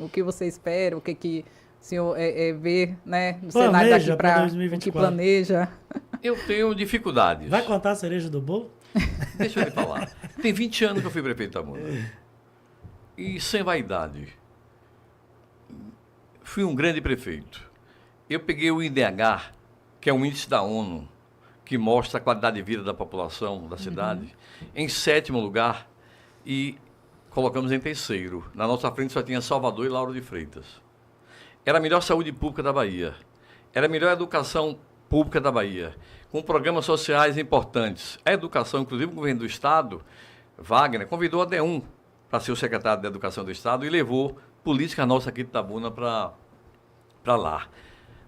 o que você espera, o que o senhor vê, né, no cenário daqui para 2024, o que planeja? Eu tenho dificuldades. Vai contar a cereja do bolo? Deixa eu lhe falar. Tem 20 anos que eu fui prefeito de Itabuna. E sem vaidade. Fui um grande prefeito. Eu peguei o IDH, que é um índice da ONU, que mostra a qualidade de vida da população da cidade, em 7º lugar, e colocamos em 3º. Na nossa frente só tinha Salvador e Lauro de Freitas. Era a melhor saúde pública da Bahia. Era a melhor educação pública da Bahia, com programas sociais importantes. A educação, inclusive o governo do Estado, Wagner, convidou a D1 para ser o secretário de Educação do Estado e levou política nossa aqui de Itabuna para lá.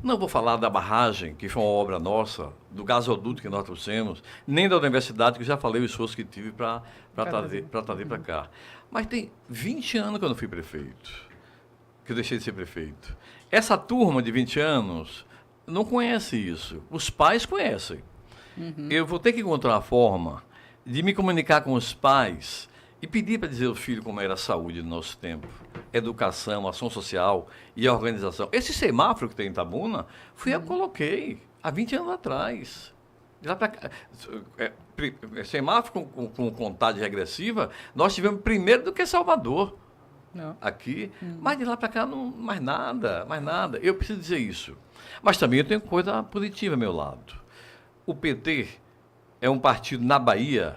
Não vou falar da barragem, que foi uma obra nossa, do gasoduto que nós trouxemos, nem da universidade, que já falei o esforço que tive para trazer para cá. Mas tem 20 anos que eu não fui prefeito, que eu deixei de ser prefeito. Essa turma de 20 anos não conhece isso. Os pais conhecem. Eu vou ter que encontrar uma forma de me comunicar com os pais e pedir para dizer ao filho como era a saúde do nosso tempo. Educação, ação social e organização. Esse semáforo que tem em Itabuna, fui eu que coloquei há 20 anos atrás. Lá pra, semáforo com contagem regressiva, nós tivemos primeiro do que Salvador. Não. Aqui, mas de lá para cá, não, mais nada. Eu preciso dizer isso. Mas também eu tenho coisa positiva ao meu lado. O PT é um partido na Bahia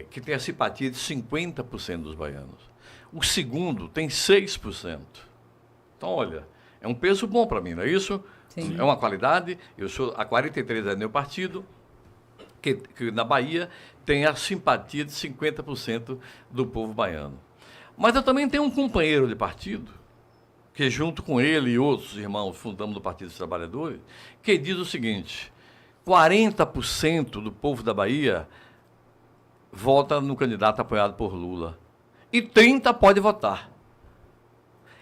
que tem a simpatia de 50% dos baianos. O segundo tem 6%. Então, olha, é um peso bom para mim, não é isso? Sim. É uma qualidade. Eu sou há 43 anos no meu partido, que na Bahia tem a simpatia de 50% do povo baiano. Mas eu também tenho um companheiro de partido, que junto com ele e outros irmãos fundamos o Partido dos Trabalhadores, que diz o seguinte: 40% do povo da Bahia vota no candidato apoiado por Lula. E 30% pode votar.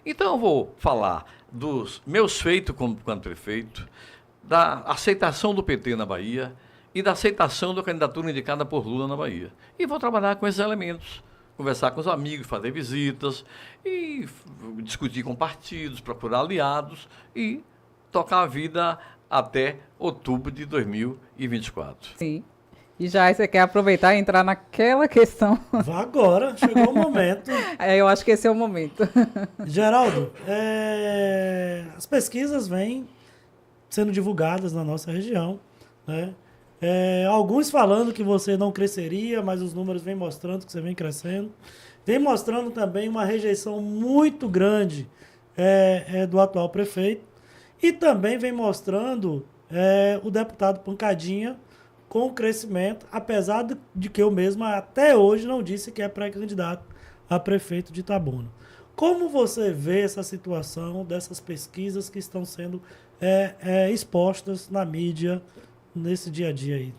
Então eu vou falar dos meus feitos como prefeito, da aceitação do PT na Bahia e da aceitação da candidatura indicada por Lula na Bahia. E vou trabalhar com esses elementos. Conversar com os amigos, fazer visitas e discutir com partidos, procurar aliados e tocar a vida até outubro de 2024. Sim. E já você quer aproveitar e entrar naquela questão. Vá agora, chegou o momento. Eu acho que esse é o momento. Geraldo, as pesquisas vêm sendo divulgadas na nossa região, né? Alguns falando que você não cresceria, mas os números vêm mostrando que você vem crescendo. Vem mostrando também uma rejeição muito grande do atual prefeito. E também vem mostrando o deputado Pancadinha com crescimento, apesar de que eu mesmo até hoje não disse que é pré-candidato a prefeito de Itabuna. Como você vê essa situação dessas pesquisas que estão sendo expostas na mídia nesse dia a dia aí?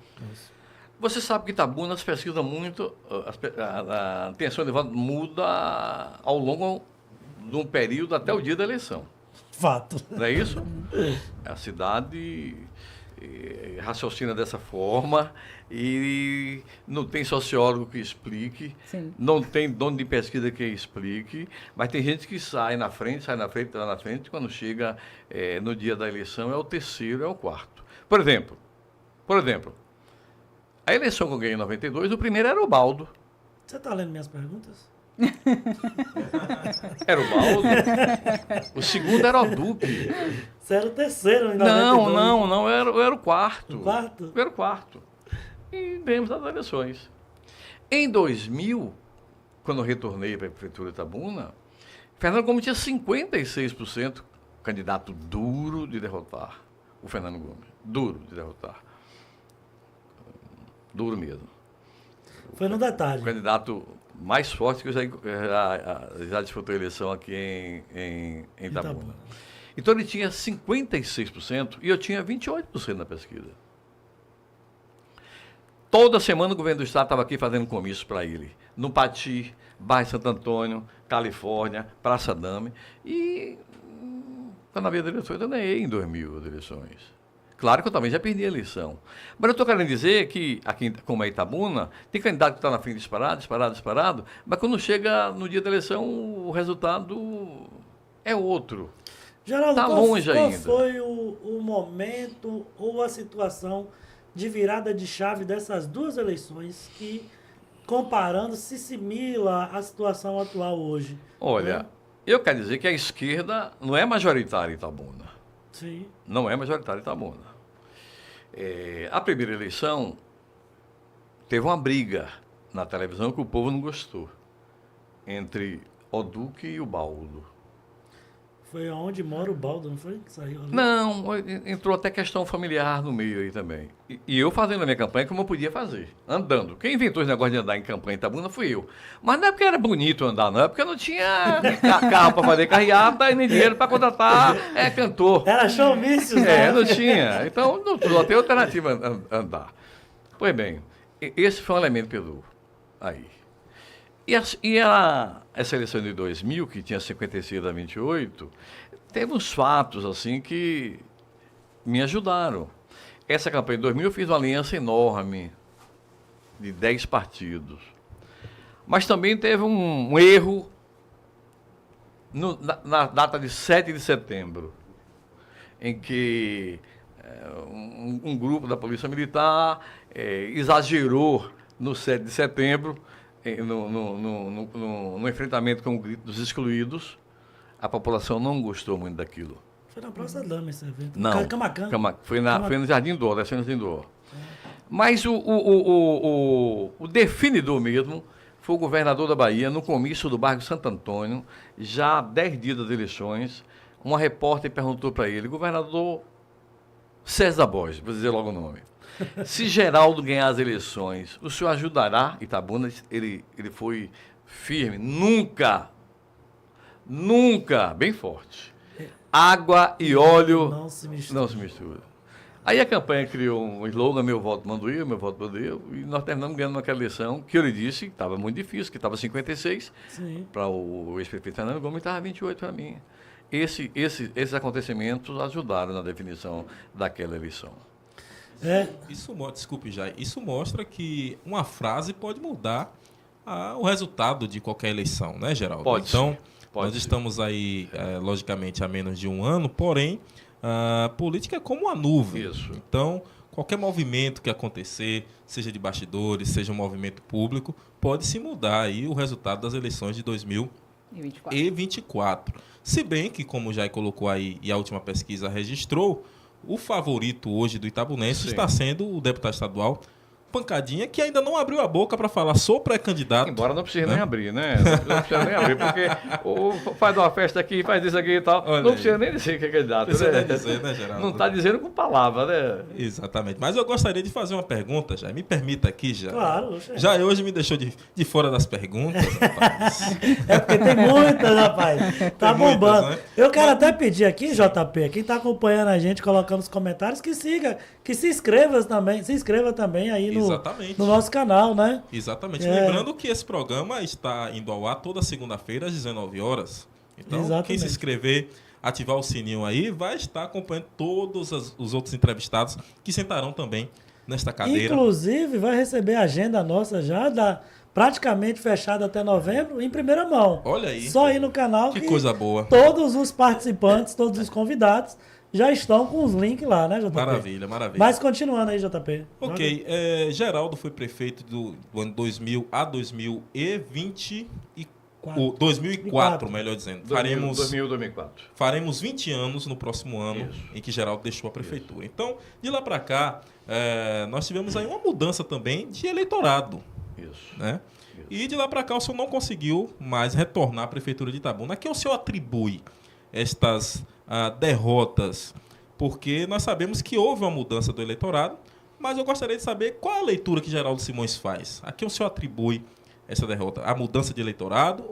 Você sabe que Itabuna as pesquisas muito, a intenção de voto muda ao longo de um período até o dia da eleição. Fato. Não é isso? A cidade raciocina dessa forma e não tem sociólogo que explique, Sim. não tem dono de pesquisa que explique, mas tem gente que sai na frente, quando chega no dia da eleição é o terceiro, é o quarto. Por exemplo, a eleição que eu ganhei em 92, o primeiro era o Baldo. Você está lendo minhas perguntas? Era o Baldo. O segundo era o Duque. Você era o terceiro em 92. Não, eu era o quarto. O quarto? Eu era o quarto. E ganhamos as eleições. Em 2000, quando eu retornei para a Prefeitura de Itabuna, Fernando Gomes tinha 56%, candidato duro de derrotar. O Fernando Gomes. Duro de derrotar. Duro mesmo. Foi no detalhe. O candidato mais forte que eu já disputou a eleição aqui em Itabuna. Então ele tinha 56% e eu tinha 28% na pesquisa. Toda semana o governo do estado estava aqui fazendo comícios para ele. No Pati, bairro Santo Antônio, Califórnia, Praça Dame. E quando havia eleições, eu ganhei em 2000 as eleições. Claro que eu também já perdi a eleição. Mas eu estou querendo dizer que, aqui como é Itabuna, tem candidato que está na frente disparado, mas quando chega no dia da eleição, o resultado é outro. Geraldo, Está longe qual ainda. foi o momento ou a situação de virada de chave dessas duas eleições que, comparando, se assimila à situação atual hoje? Olha, eu quero dizer que a esquerda não é majoritária em Itabuna. Sim. Não é majoritária em Itabuna. A primeira eleição teve uma briga na televisão que o povo não gostou entre o Duque e o Baldo. Foi onde mora o Baldo, não foi? Que saiu ali? Não, entrou até questão familiar no meio aí também. E eu fazendo a minha campanha como eu podia fazer, andando. Quem inventou esse negócio de andar em campanha em Itabuna fui eu. Mas não é porque era bonito andar, não. É porque não tinha carro para fazer carreata e nem dinheiro para contratar cantor. Era showmício, né? Não tinha. Então, não tem alternativa andar. Pois bem, esse foi um elemento pelo aí. Essa eleição de 2000, que tinha 56 a 28, teve uns fatos assim que me ajudaram. Essa campanha de 2000 eu fiz uma aliança enorme de 10 partidos. Mas também teve um erro na data de 7 de setembro, em que um grupo da Polícia Militar exagerou no 7 de setembro, no enfrentamento com o grito dos excluídos. A população não gostou muito daquilo. Foi na Praça Dama esse evento. Não, Camacan. Foi no Jardim do Ouro, no Jardim do Ouro. Mas o definidor mesmo foi o governador da Bahia, no comício do bairro Santo Antônio, já há 10 dias das eleições. Uma repórter perguntou para ele: governador César Borges, vou dizer logo o nome, se Geraldo ganhar as eleições, o senhor ajudará Itabuna? Ele foi firme. Nunca, bem forte. Água e óleo Não se mistura. não se misturam. Aí a campanha criou um slogan, meu voto mando eu, meu voto mando eu, e nós terminamos ganhando naquela eleição, que eu lhe disse que estava muito difícil, que estava 56 para o ex-prefeito Fernando Gomes, estava 28 para mim. Esses acontecimentos ajudaram na definição daquela eleição. Desculpe, Jair. Isso mostra que uma frase pode mudar o resultado de qualquer eleição, né, Geraldo? Então, nós estamos aí, logicamente, há menos de um ano, porém, a política é como uma nuvem. Isso. Então, qualquer movimento que acontecer, seja de bastidores, seja um movimento público, pode se mudar aí o resultado das eleições de 2024. Se bem que, como já colocou aí e a última pesquisa registrou, o favorito hoje do Itabunense está sendo o deputado estadual Pancadinha, que ainda não abriu a boca para falar sou pré-candidato. Embora não precise nem abrir, né? Não precisa nem abrir, porque faz uma festa aqui, faz isso aqui e tal. Olha não aí. precisa nem dizer que é candidato. Precisa Né? nem dizer, né, Geraldo? Não está dizendo com palavra, né? Exatamente. Mas eu gostaria de fazer uma pergunta, já. Me permita aqui, já. Claro. Já hoje me deixou de fora das perguntas, rapaz. É porque tem muitas, rapaz. Tá bombando. Muitas, né? Eu quero até pedir aqui, JP, quem tá acompanhando a gente, colocando nos comentários, que siga, que se inscreva também aí Exatamente. no nosso canal, né? Exatamente. Lembrando que esse programa está indo ao ar toda segunda-feira às 19 horas. Então, Exatamente. quem se inscrever, ativar o sininho aí, vai estar acompanhando todos os outros entrevistados que sentarão também nesta cadeira. Inclusive, vai receber a agenda nossa já, praticamente fechada até novembro, em primeira mão. Olha aí. Só ir no canal Que coisa boa. Todos os participantes, todos os convidados já estão com os links lá, né, JP? Maravilha, maravilha. Mas continuando aí, JP. Ok, Geraldo foi prefeito do ano 2000 a 2004, melhor dizendo. 2004. Faremos 20 anos no próximo ano. Isso. Em que Geraldo deixou a prefeitura. Isso. Então, de lá para cá, nós tivemos aí uma mudança também de eleitorado. Isso. Né? Isso. E de lá para cá o senhor não conseguiu mais retornar à prefeitura de Itabuna. A que o senhor atribui estas derrotas? Porque nós sabemos que houve uma mudança do eleitorado, mas eu gostaria de saber qual a leitura que Geraldo Simões faz. A que o senhor atribui essa derrota? A mudança de eleitorado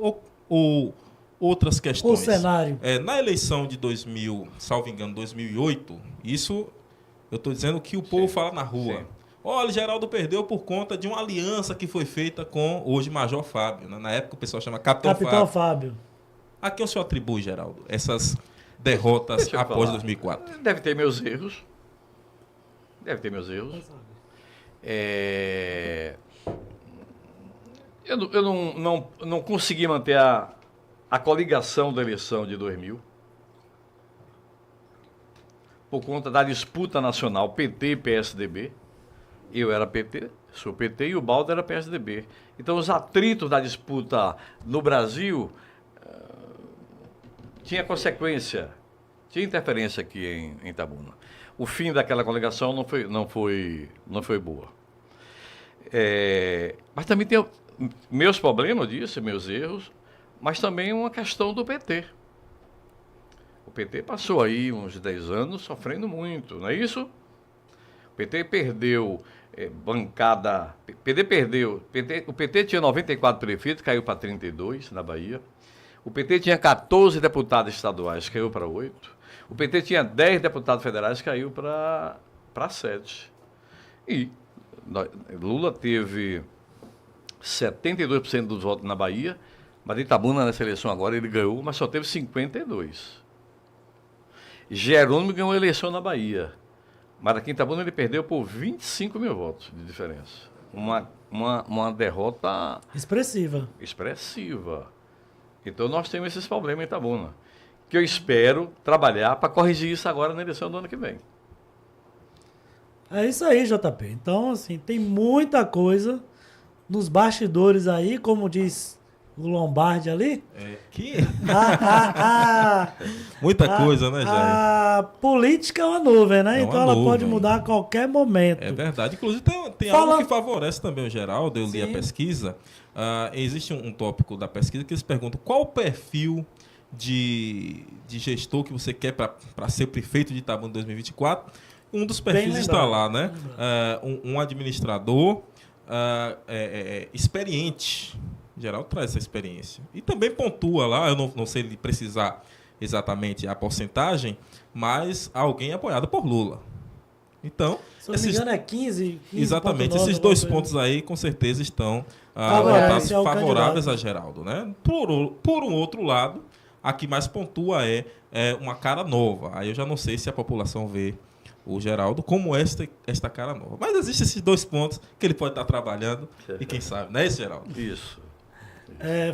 ou outras questões? O cenário. Na eleição de 2000, salvo engano, 2008, isso eu estou dizendo que o povo fala na rua. Sim. Olha, Geraldo perdeu por conta de uma aliança que foi feita com, hoje, Major Fábio. Né? Na época o pessoal chama Capitão Fábio. A que o senhor atribui, Geraldo, essas derrotas após 2004? Deve ter meus erros. Eu não consegui manter a coligação da eleição de 2000 por conta da disputa nacional PT e PSDB. Eu era PT, sou PT, e o Baldo era PSDB. Então, os atritos da disputa no Brasil tinha consequência, tinha interferência aqui em Itabuna. O fim daquela coligação não foi boa. Mas também tem meus problemas disso, meus erros, mas também uma questão do PT. O PT passou aí uns 10 anos sofrendo muito, não é isso? O PT perdeu bancada. O PT tinha 94 prefeitos, caiu para 32 na Bahia. O PT tinha 14 deputados estaduais, caiu para 8. O PT tinha 10 deputados federais, caiu para 7. E Lula teve 72% dos votos na Bahia, mas Itabuna, nessa eleição agora, ele ganhou, mas só teve 52%. Jerônimo ganhou a eleição na Bahia, mas aqui em Itabuna ele perdeu por 25 mil votos de diferença. Uma derrota expressiva. Então nós temos esses problemas em Itabuna, que eu espero trabalhar para corrigir isso agora na eleição do ano que vem. É isso aí, JP. Então, assim, tem muita coisa nos bastidores aí, como diz o Lombardi ali. Muita coisa, né, Jair? A política é uma nuvem, né? Então ela nuvem. pode mudar a qualquer momento. É verdade. Inclusive tem algo que favorece também o Geraldo. Eu li a pesquisa. Existe um tópico da pesquisa que eles perguntam qual o perfil de gestor que você quer para ser prefeito de Itabuna em 2024. Um dos perfis está lá, né? Um administrador experiente. Em geral, traz essa experiência. E também pontua lá, eu não sei precisar exatamente a porcentagem, mas alguém apoiado por Lula. Então, Se eu não me engano, é 15. exatamente, 15,9, esses dois alguma pontos coisa. aí, com certeza, estão Favorece ao favoráveis candidato. a Geraldo, né? Por um outro lado, a que mais pontua é uma cara nova. Aí eu já não sei se a população vê o Geraldo como esta cara nova. Mas existem esses dois pontos que ele pode estar trabalhando e quem sabe, não é isso, Geraldo? Isso.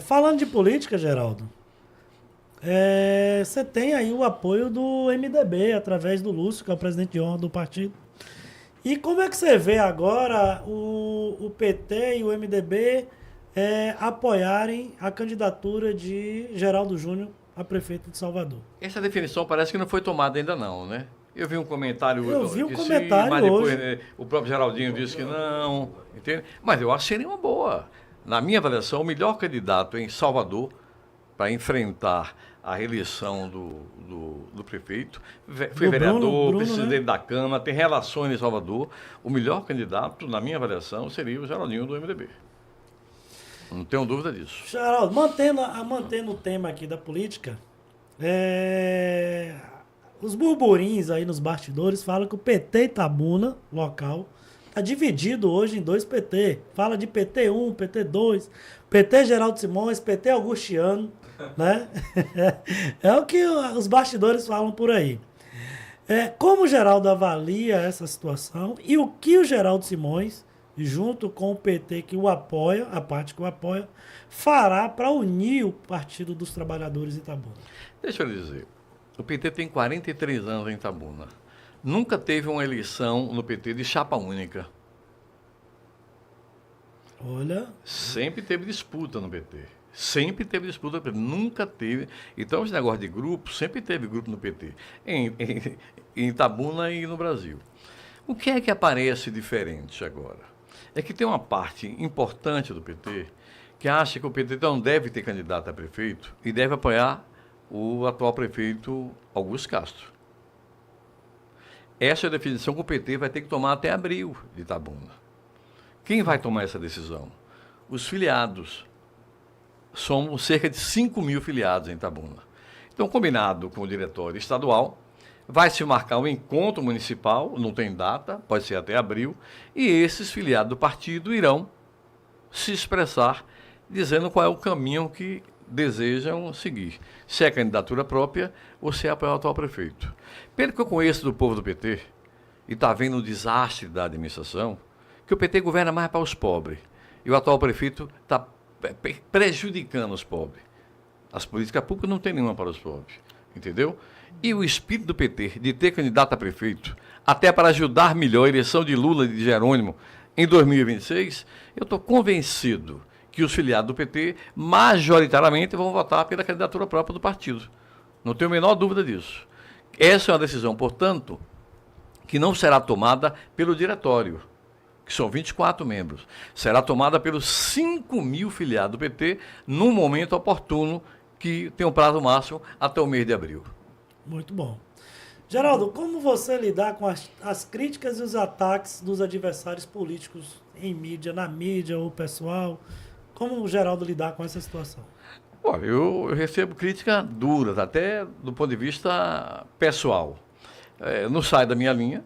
Falando de política, Geraldo, você tem aí o apoio do MDB, através do Lúcio, que é o presidente de honra do partido. E como é que você vê agora o PT e o MDB apoiarem a candidatura de Geraldo Júnior a prefeito de Salvador? Essa definição parece que não foi tomada ainda não, né? Eu vi um comentário Eu vi um que comentário mas depois hoje. o próprio Geraldinho disse que não, entende? Mas eu acho que seria uma boa. Na minha avaliação, o melhor candidato em Salvador para enfrentar a reeleição do prefeito, foi Do vereador, Bruno, presidente né? da Câmara, tem relações em Salvador. O melhor candidato, na minha avaliação, seria o Geraldinho do MDB. Não tenho dúvida disso. Geraldo, mantendo o tema aqui da política, os burburinhos aí nos bastidores falam que o PT Itabuna, local, está dividido hoje em dois PT. Fala de PT1, PT2, PT Geraldo Simões, PT Augustiano, né? É o que os bastidores falam por aí. Como o Geraldo avalia essa situação e o que o Geraldo Simões, junto com o PT que o apoia, a parte que o apoia, fará para unir o Partido dos Trabalhadores Itabuna? Deixa eu lhe dizer, o PT tem 43 anos em Itabuna. Nunca teve uma eleição no PT de chapa única. Olha, Sempre teve disputa no PT. Sempre teve disputa no PT. Nunca teve. Então, esse negócio de grupo, sempre teve grupo no PT. Em Itabuna e no Brasil. O que é que aparece diferente agora? É que tem uma parte importante do PT que acha que o PT não deve ter candidato a prefeito e deve apoiar o atual prefeito Augusto Castro. Essa é a definição que o PT vai ter que tomar até abril de Itabuna. Quem vai tomar essa decisão? Os filiados. Somos cerca de 5 mil filiados em Itabuna. Então, combinado com o diretório estadual, vai se marcar um encontro municipal, não tem data, pode ser até abril, e esses filiados do partido irão se expressar dizendo qual é o caminho que desejam seguir. Se é candidatura própria ou se é apoiar o atual prefeito. Pelo que eu conheço do povo do PT, e está vendo o desastre da administração, que o PT governa mais para os pobres. E o atual prefeito está prejudicando os pobres. As políticas públicas não tem nenhuma para os pobres. Entendeu? E o espírito do PT de ter candidato a prefeito, até para ajudar melhor a eleição de Lula e de Jerônimo em 2026, eu estou convencido que os filiados do PT, majoritariamente, vão votar pela candidatura própria do partido. Não tenho a menor dúvida disso. Essa é uma decisão, portanto, que não será tomada pelo diretório, que são 24 membros. Será tomada pelos 5 mil filiados do PT, num momento oportuno, que tem um prazo máximo até o mês de abril. muito bom. Geraldo, como você lidar com as críticas e os ataques dos adversários políticos em mídia, na mídia ou pessoal? Como o Geraldo lidar com essa situação? Olha, eu recebo críticas duras, até do ponto de vista pessoal. Não sai da minha linha,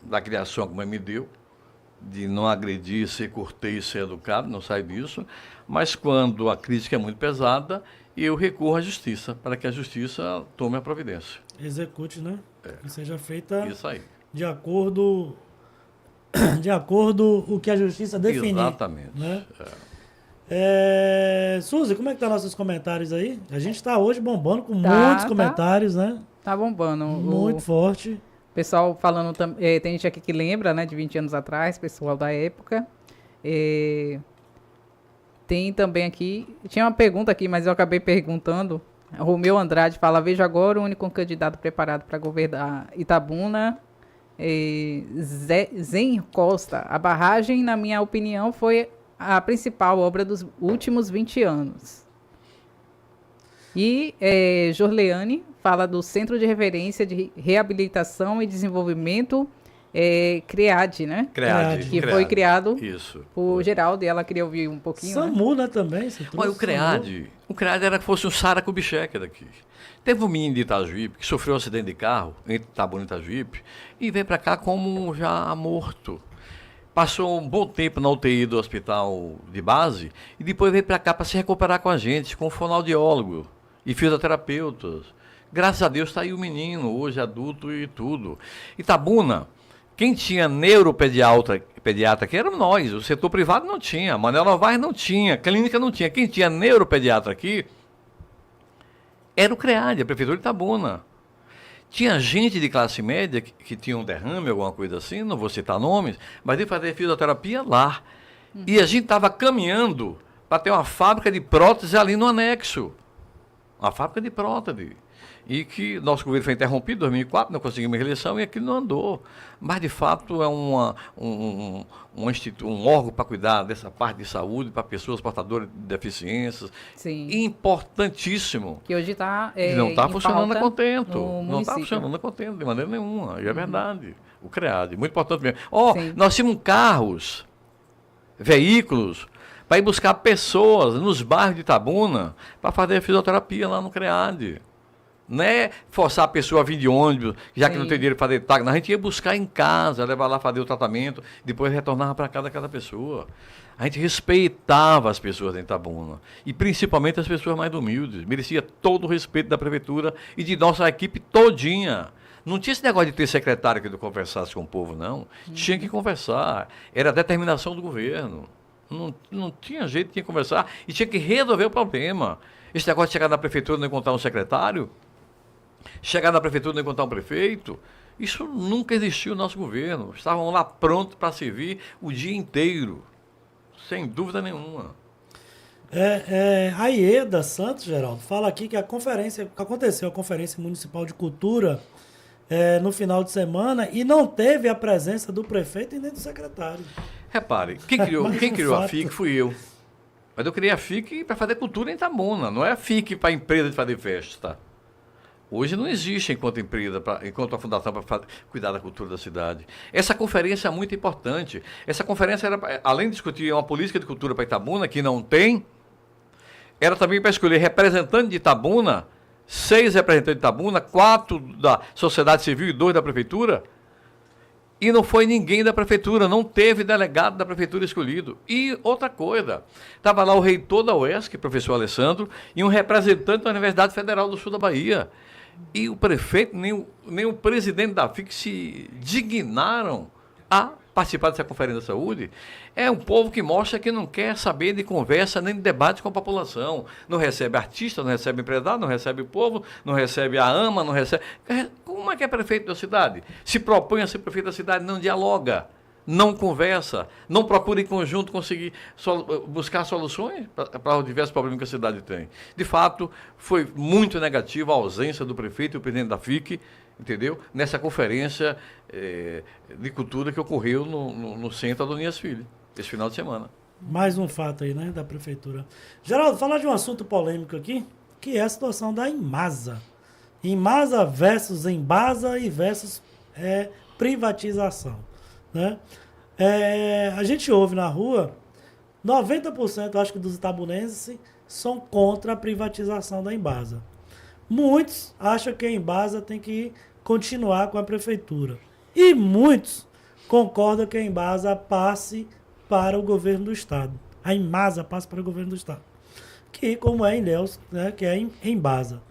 da criação que a mãe me deu, de não agredir, ser cortês, ser educado, não sai disso. Mas quando a crítica é muito pesada, eu recorro à justiça, para que a justiça tome a providência. Execute, né? Que seja feita Isso aí. de acordo o que a justiça definir. Exatamente. Né? Suzy, como é que tá nossos comentários aí? A gente tá hoje bombando com muitos comentários, né? Tá bombando. Muito forte. Pessoal falando, tem gente aqui que lembra, né, de 20 anos atrás, pessoal da época. Tem também aqui, tinha uma pergunta aqui, mas eu acabei perguntando. Romeu Andrade fala, vejo agora o único candidato preparado para governar Itabuna, Zen Costa. A barragem, na minha opinião, foi a principal obra dos últimos 20 anos. E Jorleane fala do Centro de Referência de Reabilitação e Desenvolvimento, CREAD, né? CREAD. Que foi criado Isso. por Geraldo, e ela queria ouvir um pouquinho. SAMU, né, também. Você Olha, trouxe o CREAD era que fosse um Sara Kubitschek daqui. Teve um menino de Itajuípe que sofreu um acidente de carro entre Itabuna e Itajuípe e veio para cá como já morto. Passou um bom tempo na UTI do hospital de base e depois veio para cá para se recuperar com a gente, com fonoaudiólogo e fisioterapeutas. Graças a Deus está aí o menino, hoje adulto e tudo. Itabuna, quem tinha neuropediatra aqui eram nós, o setor privado não tinha, Manuel Novaes não tinha, clínica não tinha. Quem tinha neuropediatra aqui era o CREAD, a Prefeitura de Itabuna. Tinha gente de classe média que tinha um derrame, alguma coisa assim, não vou citar nomes, mas ia fazer fisioterapia lá. E a gente estava caminhando para ter uma fábrica de prótese ali no anexo. Uma fábrica de prótese. E que nosso governo foi interrompido em 2004, não conseguimos reeleição e aquilo não andou. Mas, de fato, é um órgão para cuidar dessa parte de saúde para pessoas portadoras de deficiências. Sim. Importantíssimo. Que hoje está não está funcionando a contento. no Não está município. funcionando a contento, de maneira nenhuma. E é verdade. O CREAD, muito importante mesmo. Sim. Nós tínhamos carros, veículos, para ir buscar pessoas nos bairros de Itabuna para fazer fisioterapia lá no CREAD. Não é forçar a pessoa a vir de ônibus, já que não tem dinheiro para fazer táxi. A gente ia buscar em casa, levar lá, fazer o tratamento, depois retornava para casa daquela pessoa. A gente respeitava as pessoas em Itabuna. E principalmente as pessoas mais humildes. Merecia todo o respeito da prefeitura e de nossa equipe todinha. Não tinha esse negócio de ter secretário que não conversasse com o povo, não. Tinha que conversar. Era a determinação do governo. Não tinha jeito, tinha que conversar e tinha que resolver o problema. Esse negócio de chegar na prefeitura e não encontrar um secretário, chegar na prefeitura e não encontrar um prefeito, isso nunca existiu no nosso governo. Estavam lá prontos para servir o dia inteiro, sem dúvida nenhuma. A Ieda Santos, Geraldo, fala aqui que aconteceu a Conferência Municipal de Cultura no final de semana e não teve a presença do prefeito e nem do secretário. Repare, quem criou a FIC fui eu. Mas eu criei a FIC para fazer cultura em Itabuna, não é a FIC para a empresa de fazer festa. Hoje não existe enquanto empresa, enquanto a fundação para cuidar da cultura da cidade. Essa conferência é muito importante. Essa conferência era, além de discutir uma política de cultura para Itabuna, que não tem, era também para escolher representantes de Itabuna, 6 representantes de Itabuna, 4 da sociedade civil e 2 da prefeitura. E não foi ninguém da prefeitura, não teve delegado da prefeitura escolhido. E outra coisa, estava lá o reitor da UESC, professor Alessandro, e um representante da Universidade Federal do Sul da Bahia. E o prefeito, nem o presidente da FIC se dignaram a participar dessa conferência de saúde. É um povo que mostra que não quer saber de conversa nem de debate com a população. Não recebe artista, não recebe empresário, não recebe o povo, não recebe a AMA, não recebe... Como é que é prefeito da cidade? Se propõe a ser prefeito da cidade, não dialoga, não conversa, não procura em conjunto conseguir buscar soluções para os diversos problemas que a cidade tem. De fato, foi muito negativa a ausência do prefeito e o presidente da FIC, entendeu? Nessa conferência de cultura que ocorreu no centro Adonias Filho, esse final de semana. Mais um fato aí, né, da prefeitura. Geraldo, falar de um assunto polêmico aqui, que é a situação da Inmasa. Inmasa versus Embasa e versus privatização, né? A gente ouve na rua, 90% acho que dos itabunenses são contra a privatização da Embasa. Muitos acham que a Embasa tem que continuar com a prefeitura. E muitos concordam que a Embasa passe para o governo do estado. A Embasa passe para o governo do estado. Que como é em Ilhéus, né, que é em Embasa.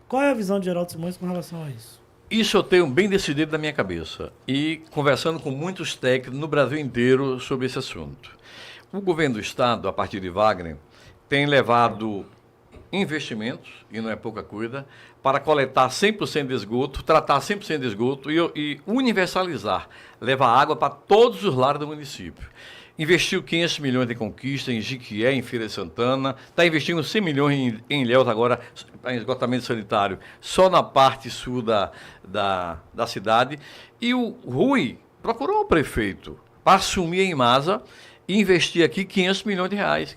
Qual é a visão de Geraldo Simões com relação a isso? Isso eu tenho bem decidido na minha cabeça e conversando com muitos técnicos no Brasil inteiro sobre esse assunto. O governo do estado, a partir de Wagner, tem levado investimentos, e não é pouca coisa, para coletar 100% de esgoto, tratar 100% de esgoto e universalizar, levar água para todos os lares do município. Investiu 500 milhões de conquista em Jiquié, em Feira de Santana, está investindo 100 milhões em Ilhéus agora, em esgotamento sanitário, só na parte sul da cidade. E o Rui procurou o prefeito para assumir a Inmasa e investir aqui 500 milhões de reais.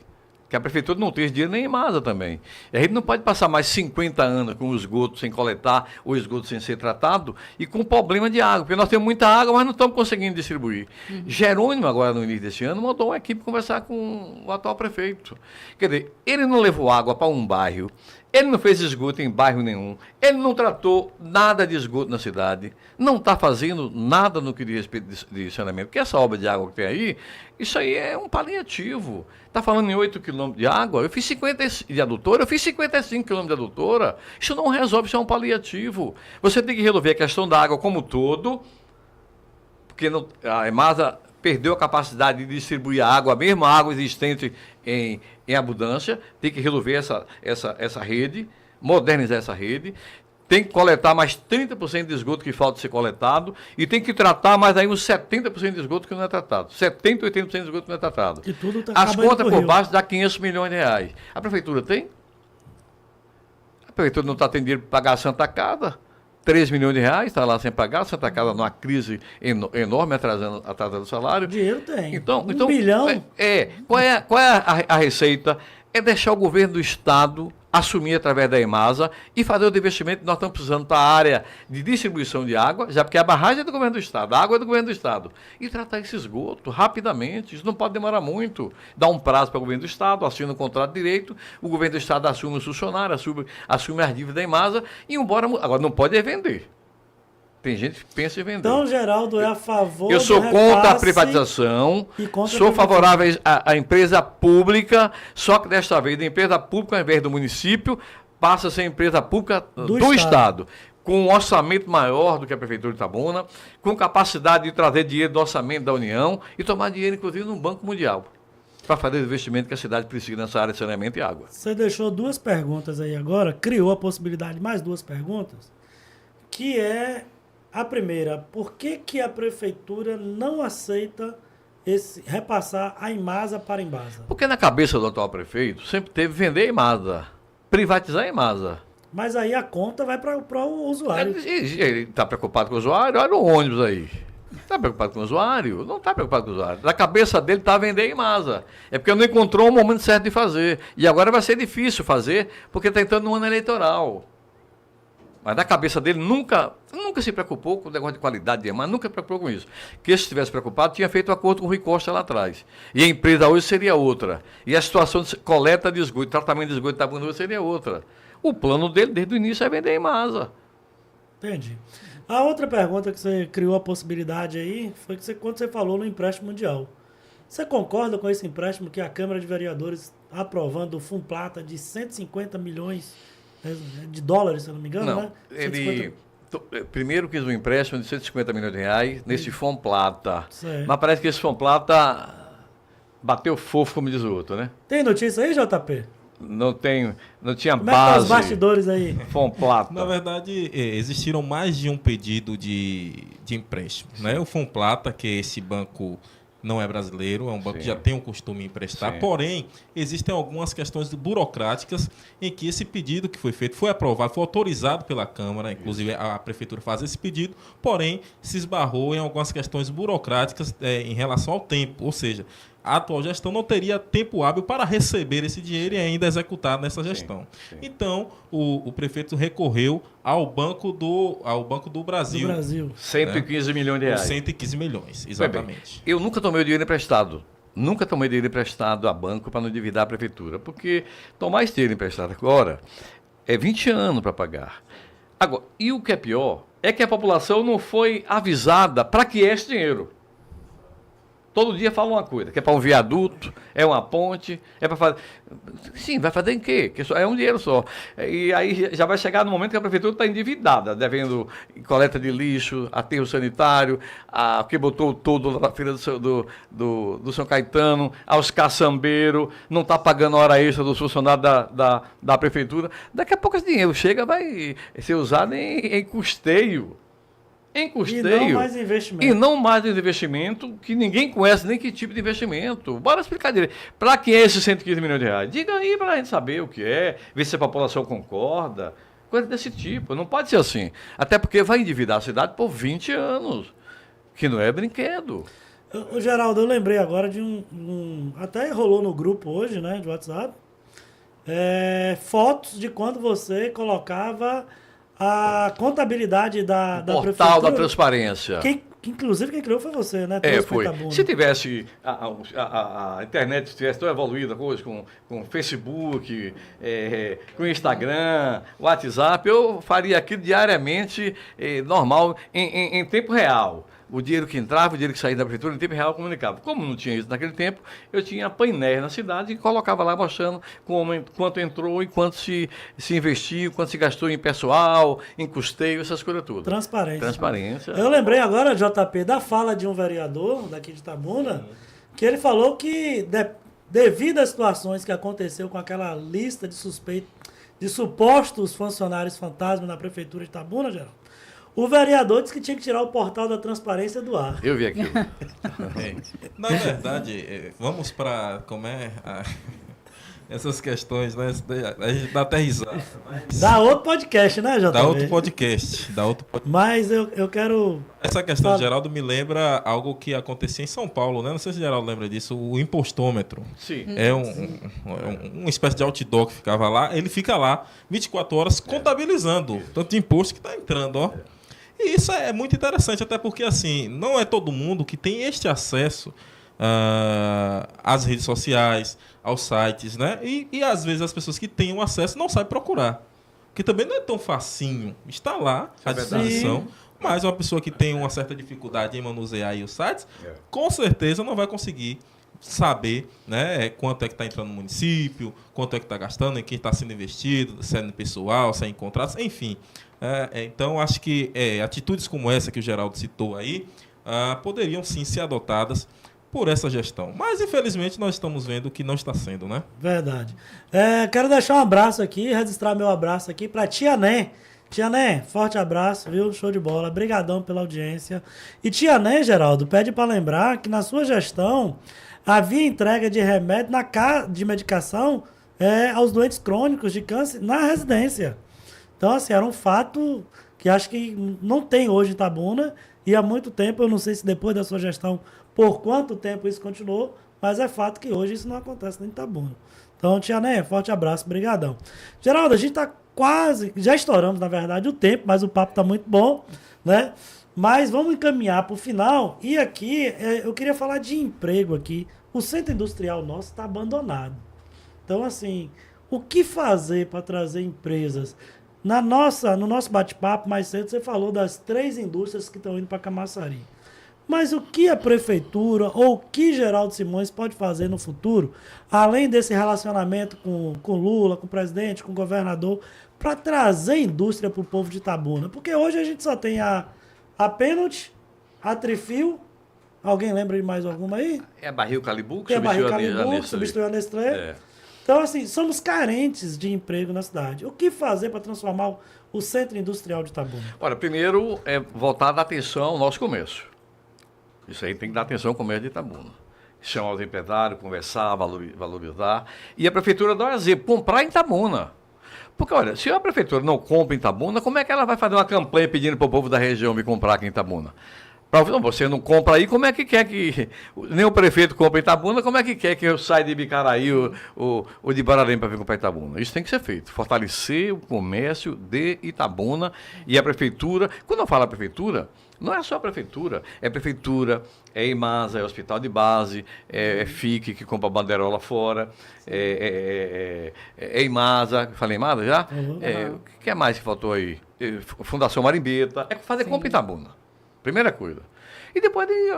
Que a prefeitura não tem dinheiro nem em Inmasa também. E a gente não pode passar mais 50 anos com o esgoto sem coletar, ou esgoto sem ser tratado, e com problema de água. Porque nós temos muita água, mas não estamos conseguindo distribuir. Jerônimo, agora no início desse ano, mandou uma equipe conversar com o atual prefeito. Quer dizer, ele não levou água para um bairro, Ele não fez esgoto em bairro nenhum. Ele não tratou nada de esgoto na cidade. Não está fazendo nada no que diz respeito de saneamento. Porque essa obra de água que tem aí, isso aí é um paliativo. Está falando em 8 quilômetros de água, eu fiz 50 de adutora, eu fiz 55 quilômetros de adutora. Isso não resolve, isso é um paliativo. Você tem que resolver a questão da água como um todo, porque a EMASA perdeu a capacidade de distribuir a água, a mesma água existente em abundância, tem que resolver essa rede, modernizar essa rede, tem que coletar mais 30% de esgoto que falta ser coletado e tem que tratar mais aí uns 70% de esgoto que não é tratado. 70%, 80% de esgoto que não é tratado. Que tudo tá As acabando contas com o por rio. baixo dá 500 milhões de reais. A prefeitura tem? A prefeitura não está tendo dinheiro para pagar a Santa Casa. 3 milhões de reais, está lá sem pagar, a Santa Casa numa crise enorme, atrasando o salário. Dinheiro tem. Então, Um bilhão. Qual é a receita? É deixar o governo do Estado assumir através da EMASA e fazer o investimento que nós estamos precisando para a área de distribuição de água, já porque a barragem é do governo do Estado, a água é do governo do Estado, e tratar esse esgoto rapidamente. Isso não pode demorar muito. Dá um prazo para o governo do Estado, assina um contrato de direito, o governo do Estado assume os funcionários, assume as dívidas da EMASA e embora. Agora, não pode vender. Tem gente que pensa em vender. Então, Geraldo é a favor Eu sou do contra a repasse privatização, e contra a sou privatização. favorável à empresa pública, só que desta vez, da empresa pública, ao invés do município, passa a ser empresa pública do Estado. Com um orçamento maior do que a Prefeitura de Itabuna, com capacidade de trazer dinheiro do orçamento da União e tomar dinheiro, inclusive, no Banco Mundial, para fazer o investimento que a cidade precisa nessa área de saneamento e água. Você deixou 2 perguntas aí agora, criou a possibilidade de mais 2 perguntas, que é a primeira: por que a prefeitura não aceita repassar a EMASA para a Embasa? Porque na cabeça do atual prefeito sempre teve vender a EMASA, privatizar a EMASA. Mas aí a conta vai para o usuário. Ele está preocupado com o usuário? Olha o ônibus aí. Está preocupado com o usuário? Não está preocupado com o usuário. Na cabeça dele está vender a EMASA. É porque não encontrou o momento certo de fazer. E agora vai ser difícil fazer, porque está entrando no ano eleitoral. Mas na cabeça dele nunca se preocupou com o negócio de qualidade de EMASA, nunca se preocupou com isso. Que se estivesse preocupado, tinha feito um acordo com o Rui Costa lá atrás. E a empresa hoje seria outra. E a situação de coleta de esgoto, tratamento de esgoto de Itabuna hoje seria outra. O plano dele, desde o início, é vender a EMASA. Entendi. A outra pergunta que você criou a possibilidade aí foi que quando você falou no empréstimo mundial. Você concorda com esse empréstimo que a Câmara de Vereadores está aprovando o Funplata de 150 milhões de dólares, se eu não me engano, Não, né? ele primeiro quis um empréstimo de 150 milhões de reais nesse Funplata. Certo. Mas parece que esse Funplata bateu fofo, como diz o outro, né? Tem notícia aí, JP? Não tinha Como é que tá os base. bastidores aí? Funplata. Na verdade, existiram mais de um pedido de empréstimo. Né? O Funplata, que é esse banco não é brasileiro, é um banco Sim. que já tem um costume em emprestar. Sim. Porém, existem algumas questões burocráticas em que esse pedido que foi feito foi aprovado, foi autorizado pela Câmara, inclusive a Prefeitura faz esse pedido, porém se esbarrou em algumas questões burocráticas em relação ao tempo, ou seja, a atual gestão não teria tempo hábil para receber esse dinheiro e ainda executar nessa gestão. Sim. Então, o prefeito recorreu ao Banco do Brasil. Do Brasil. 115 milhões de Com reais. 115 milhões, Bem, exatamente. eu nunca tomei o dinheiro emprestado. Nunca tomei dinheiro emprestado a banco para não endividar a prefeitura. Porque tomar esse dinheiro emprestado agora é 20 anos para pagar. Agora, e o que é pior é que a população não foi avisada para que é esse dinheiro. Todo dia fala uma coisa, que é para um viaduto, é uma ponte, é para fazer... Sim, vai fazer em quê? Que é um dinheiro só. E aí já vai chegar no momento que a prefeitura está endividada, devendo coleta de lixo, aterro sanitário, que botou todo na feira do São Caetano, aos caçambeiros, não está pagando a hora extra dos funcionários da prefeitura. Daqui a pouco esse dinheiro chega, vai ser usado em custeio. Em custeio. E não mais investimento. E não mais investimento, que ninguém conhece nem que tipo de investimento. Bora explicar direito. Para que é esses 115 milhões de reais? Diga aí para a gente saber o que é, ver se a população concorda. Coisa desse tipo. Não pode ser assim. Até porque vai endividar a cidade por 20 anos. Que não é brinquedo. Geraldo, eu lembrei agora de até rolou no grupo hoje, né, de WhatsApp, fotos de quando você colocava a contabilidade da Portal prefeitura. da transparência. que inclusive quem criou foi você, né? Trouxe pra Foi. Itabuna. Se tivesse a internet tivesse tão evoluída hoje com Facebook, com Instagram, WhatsApp, eu faria aquilo diariamente, normal, em tempo real. O dinheiro que entrava, o dinheiro que saía da prefeitura, em tempo real, comunicava. Como não tinha isso naquele tempo, eu tinha painéis na cidade e colocava lá mostrando quanto entrou e quanto se investiu, quanto se gastou em pessoal, em custeio, essas coisas todas. Transparência. Eu lembrei agora, JP, da fala de um vereador daqui de Itabuna, que ele falou que, devido às situações que aconteceu com aquela lista de suspeitos, de supostos funcionários fantasma na prefeitura de Itabuna, Geraldo, o vereador disse que tinha que tirar o portal da transparência do ar. Eu vi aquilo. Na verdade, vamos para essas questões, né? A gente dá até risada. Dá outro podcast, né, JP? Dá outro podcast. Mas eu quero... Essa questão de Geraldo me lembra algo que acontecia em São Paulo, né? Não sei se o Geraldo lembra disso, o impostômetro. Sim. É uma espécie de outdoor que ficava lá. Ele fica lá 24 horas contabilizando tanto de imposto que está entrando, ó. E isso é muito interessante, até porque, assim, não é todo mundo que tem este acesso às redes sociais, aos sites, né? E às vezes as pessoas que têm o acesso não sabem procurar. Que também não é tão facinho. Está lá à disposição. Mas uma pessoa que tem uma certa dificuldade em manusear aí os sites, com certeza não vai conseguir saber, né, quanto é que está entrando no município, quanto é que está gastando, em quem está sendo investido, se é no pessoal, se é em contratos, enfim. Então, acho que atitudes como essa que o Geraldo citou aí poderiam sim ser adotadas por essa gestão. Mas, infelizmente, nós estamos vendo que não está sendo, né? Verdade. Quero deixar um abraço aqui, registrar meu abraço aqui para Tia Né. Tia Né, forte abraço, viu? Show de bola. Brigadão pela audiência. E Tia Né, Geraldo, pede para lembrar que na sua gestão havia entrega de remédio de medicação aos doentes crônicos de câncer na residência. Então, assim, era um fato que acho que não tem hoje em Itabuna e há muito tempo, eu não sei se depois da sua gestão, por quanto tempo isso continuou, mas é fato que hoje isso não acontece nem em Itabuna. Então, Tia Né, forte abraço, brigadão. Geraldo, a gente está já estouramos, na verdade, o tempo, mas o papo está muito bom, né? Mas vamos encaminhar para o final. E aqui, eu queria falar de emprego aqui. O centro industrial nosso está abandonado. Então, assim, o que fazer para trazer empresas? No nosso bate-papo, mais cedo, você falou das 3 indústrias que estão indo para Camaçari. Mas o que a prefeitura ou o que Geraldo Simões pode fazer no futuro, além desse relacionamento com Lula, com o presidente, com o governador, para trazer indústria para o povo de Itabuna? Porque hoje a gente só tem a Pênalti, a Trifil. Alguém lembra de mais alguma aí? É a Barril Calibu, que substituiu a Nestlé. Então, assim, somos carentes de emprego na cidade. O que fazer para transformar o centro industrial de Itabuna? Olha, primeiro voltar a dar atenção ao nosso comércio. Isso aí tem que dar atenção ao comércio de Itabuna. Chamar os empresários, conversar, valorizar. E a prefeitura dá um exemplo, comprar em Itabuna. Porque, olha, se a prefeitura não compra em Itabuna, como é que ela vai fazer uma campanha pedindo para o povo da região vir comprar aqui em Itabuna? Você não compra aí, como é que quer que... Nem o prefeito compra em Itabuna, como é que quer que eu saia de Bicaraí ou de Bararém para vir comprar em Itabuna? Isso tem que ser feito. Fortalecer o comércio de Itabuna e a prefeitura. Quando eu falo a prefeitura, não é só a prefeitura. É prefeitura, é IMASA, é hospital de base, é FIC que compra banderola fora, é IMASA, falei IMASA já? O que é mais que faltou aí? Fundação Marimbeta. É fazer compra em Itabuna. Primeira coisa. E depois de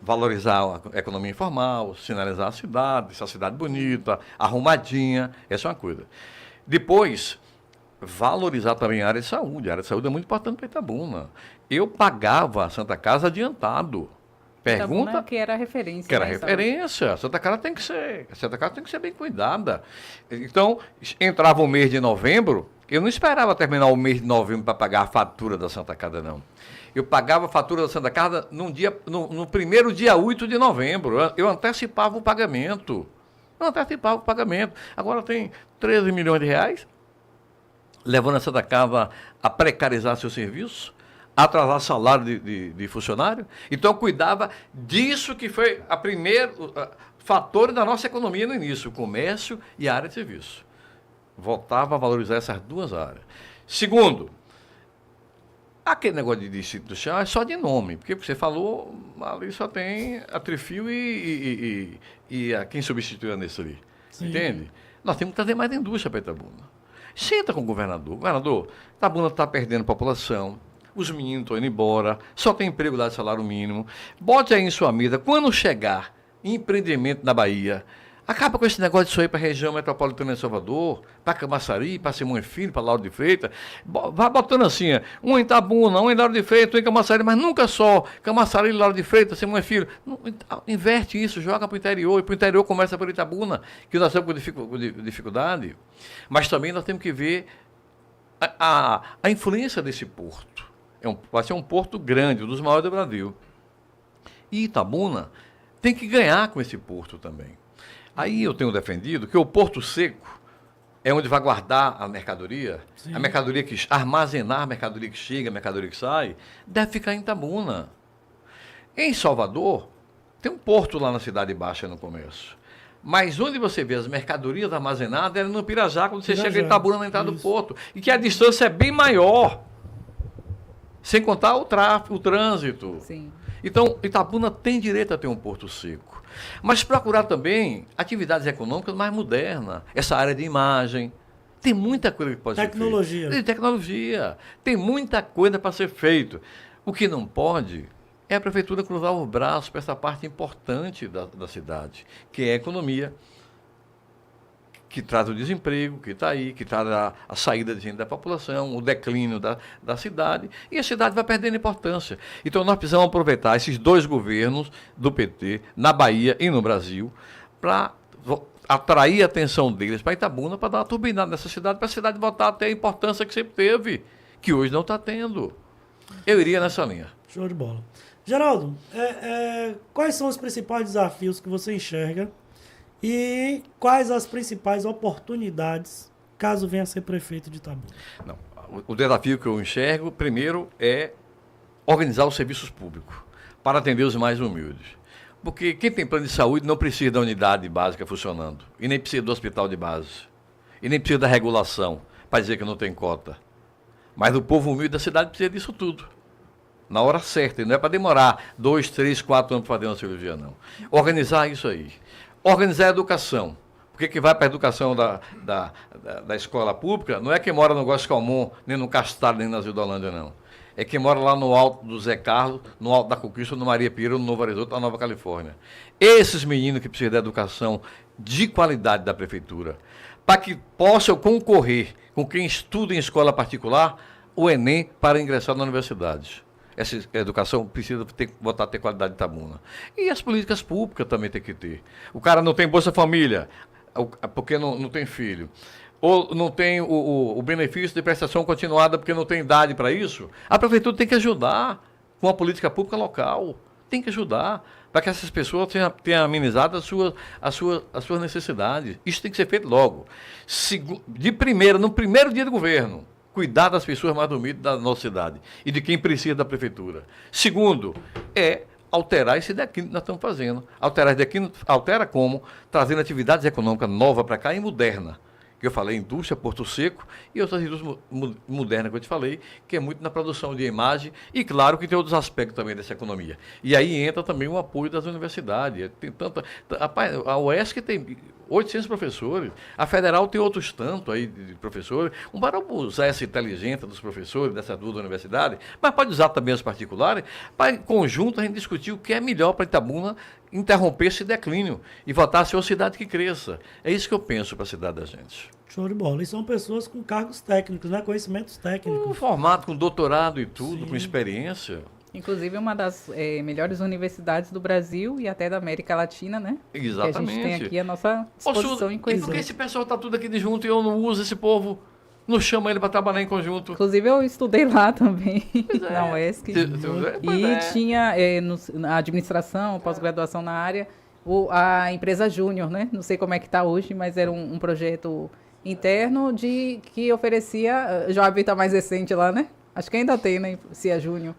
valorizar a economia informal, sinalizar a cidade, deixar a cidade bonita, arrumadinha, essa é uma coisa. Depois, valorizar também a área de saúde. A área de saúde é muito importante para Itabuna. Eu pagava a Santa Casa adiantado. Pergunta... Itabuna que era referência. Que era referência. A Santa Casa tem que ser bem cuidada. Então, entrava o mês de novembro, eu não esperava terminar o mês de novembro para pagar a fatura da Santa Casa, não. Eu pagava a fatura da Santa Casa no primeiro dia 8 de novembro. Eu antecipava o pagamento. Agora tem 13 milhões de reais, levando a Santa Casa a precarizar seu serviço, atrasar salário de funcionário. Então, eu cuidava disso que foi a primeiro fator da nossa economia no início, o comércio e a área de serviço. Voltava a valorizar essas duas áreas. Segundo, Aquele negócio de distrito do chão é só de nome, porque você falou, ali só tem a Trifil e a quem substitui a Nestlé. Sim. Entende? Nós temos que trazer mais indústria para Itabuna. Senta com o governador. Governador, Itabuna está perdendo população, os meninos estão indo embora, só tem emprego lá de salário mínimo. Bote aí em sua mesa, quando chegar empreendimento na Bahia, acaba com esse negócio de isso aí para a região metropolitana de Salvador, para Camaçari, para Simões Filho, para Lauro de Freitas. Vai botando assim, um em Itabuna, um em Lauro de Freitas, um em Camaçari, mas nunca só. Camaçari, Lauro de Freitas, Simões Filho. Inverte isso, joga para o interior, e para o interior começa por Itabuna, que nós estamos com dificuldade. Mas também nós temos que ver a influência desse porto. Vai ser um porto grande, um dos maiores do Brasil. E Itabuna tem que ganhar com esse porto também. Aí eu tenho defendido que o Porto Seco é onde vai guardar a mercadoria, Sim. a mercadoria que armazenar a mercadoria que chega, a mercadoria que sai, deve ficar em Itabuna. Em Salvador, tem um porto lá na Cidade Baixa no começo. Mas onde você vê as mercadorias armazenadas é no Pirajá, quando você chega em Itabuna na entrada do porto. E que a distância é bem maior. Sem contar o tráfego, o trânsito. Sim. Então, Itabuna tem direito a ter um porto seco. Mas procurar também atividades econômicas mais modernas. Essa área de imagem. Tem muita coisa que pode ser feita. Tecnologia. Tecnologia. Tem muita coisa para ser feito. O que não pode é a prefeitura cruzar os braços para essa parte importante da cidade, que é a economia, que traz o desemprego, que está aí, que traz a saída de gente da população, o declínio da cidade, e a cidade vai perdendo importância. Então nós precisamos aproveitar esses dois governos do PT, na Bahia e no Brasil, para atrair a atenção deles para Itabuna, para dar uma turbinada nessa cidade, para a cidade voltar a ter a importância que sempre teve, que hoje não está tendo. Eu iria nessa linha. Show de bola. Geraldo, quais são os principais desafios que você enxerga e quais as principais oportunidades caso venha a ser prefeito de Itabuna? Não, o desafio que eu enxergo, primeiro, é organizar os serviços públicos para atender os mais humildes. Porque quem tem plano de saúde não precisa da unidade básica funcionando, e nem precisa do hospital de base, e nem precisa da regulação para dizer que não tem cota. Mas o povo humilde da cidade precisa disso tudo. Na hora certa, e não é para demorar 2, 3, 4 anos para fazer uma cirurgia, não. Organizar isso aí. Organizar a educação. Porque quem vai para a educação da escola pública não é quem mora no Góes Calmon, nem no Castelo, nem na Zildolândia, não. É quem mora lá no alto do Zé Carlos, no alto da Conquista, no Maria Pira, no Novo Horizonte, na Nova Califórnia. Esses meninos que precisam da educação de qualidade da prefeitura, para que possam concorrer com quem estuda em escola particular, o Enem, para ingressar na universidade. Essa educação precisa voltar a ter qualidade de Itabuna. E as políticas públicas também tem que ter. O cara não tem Bolsa Família, porque não tem filho. Ou não tem o benefício de prestação continuada porque não tem idade para isso. A prefeitura tem que ajudar com a política pública local. Tem que ajudar para que essas pessoas tenham amenizado as suas necessidades. Isso tem que ser feito logo. No primeiro dia do governo, cuidar das pessoas mais humildes da nossa cidade e de quem precisa da prefeitura. Segundo, alterar esse declínio que nós estamos fazendo. Alterar esse declínio, altera como? Trazendo atividades econômicas novas para cá e moderna. Que eu falei, indústria, Porto Seco e outras indústrias modernas que eu te falei, que é muito na produção de imagem e, claro, que tem outros aspectos também dessa economia. E aí entra também o apoio das universidades. Tem a UESC tem 800 professores, a Federal tem outros tantos aí de professores. Para usar essa inteligência dos professores dessas duas universidades, mas pode usar também as particulares, para, em conjunto, a gente discutir o que é melhor para Itabuna interromper esse declínio e voltar a ser uma cidade que cresça. É isso que eu penso para a cidade da gente. Show de bola. E são pessoas com cargos técnicos, né? Conhecimentos técnicos. Formato com doutorado e tudo, Sim. com experiência. Inclusive uma das melhores universidades do Brasil e até da América Latina, né? Exatamente. Que a gente tem aqui a nossa exposição em E conhecer. por que esse pessoal está tudo aqui de junto e eu não uso esse povo? Não chama ele para trabalhar em conjunto? Inclusive eu estudei lá também, Pois na é. UESC. Pois E é. tinha na administração, pós-graduação na área, a empresa Júnior, né? Não sei como é que está hoje, mas era um projeto interno que oferecia, já está mais recente lá, né? Acho que ainda tem, né? CIA Júnior.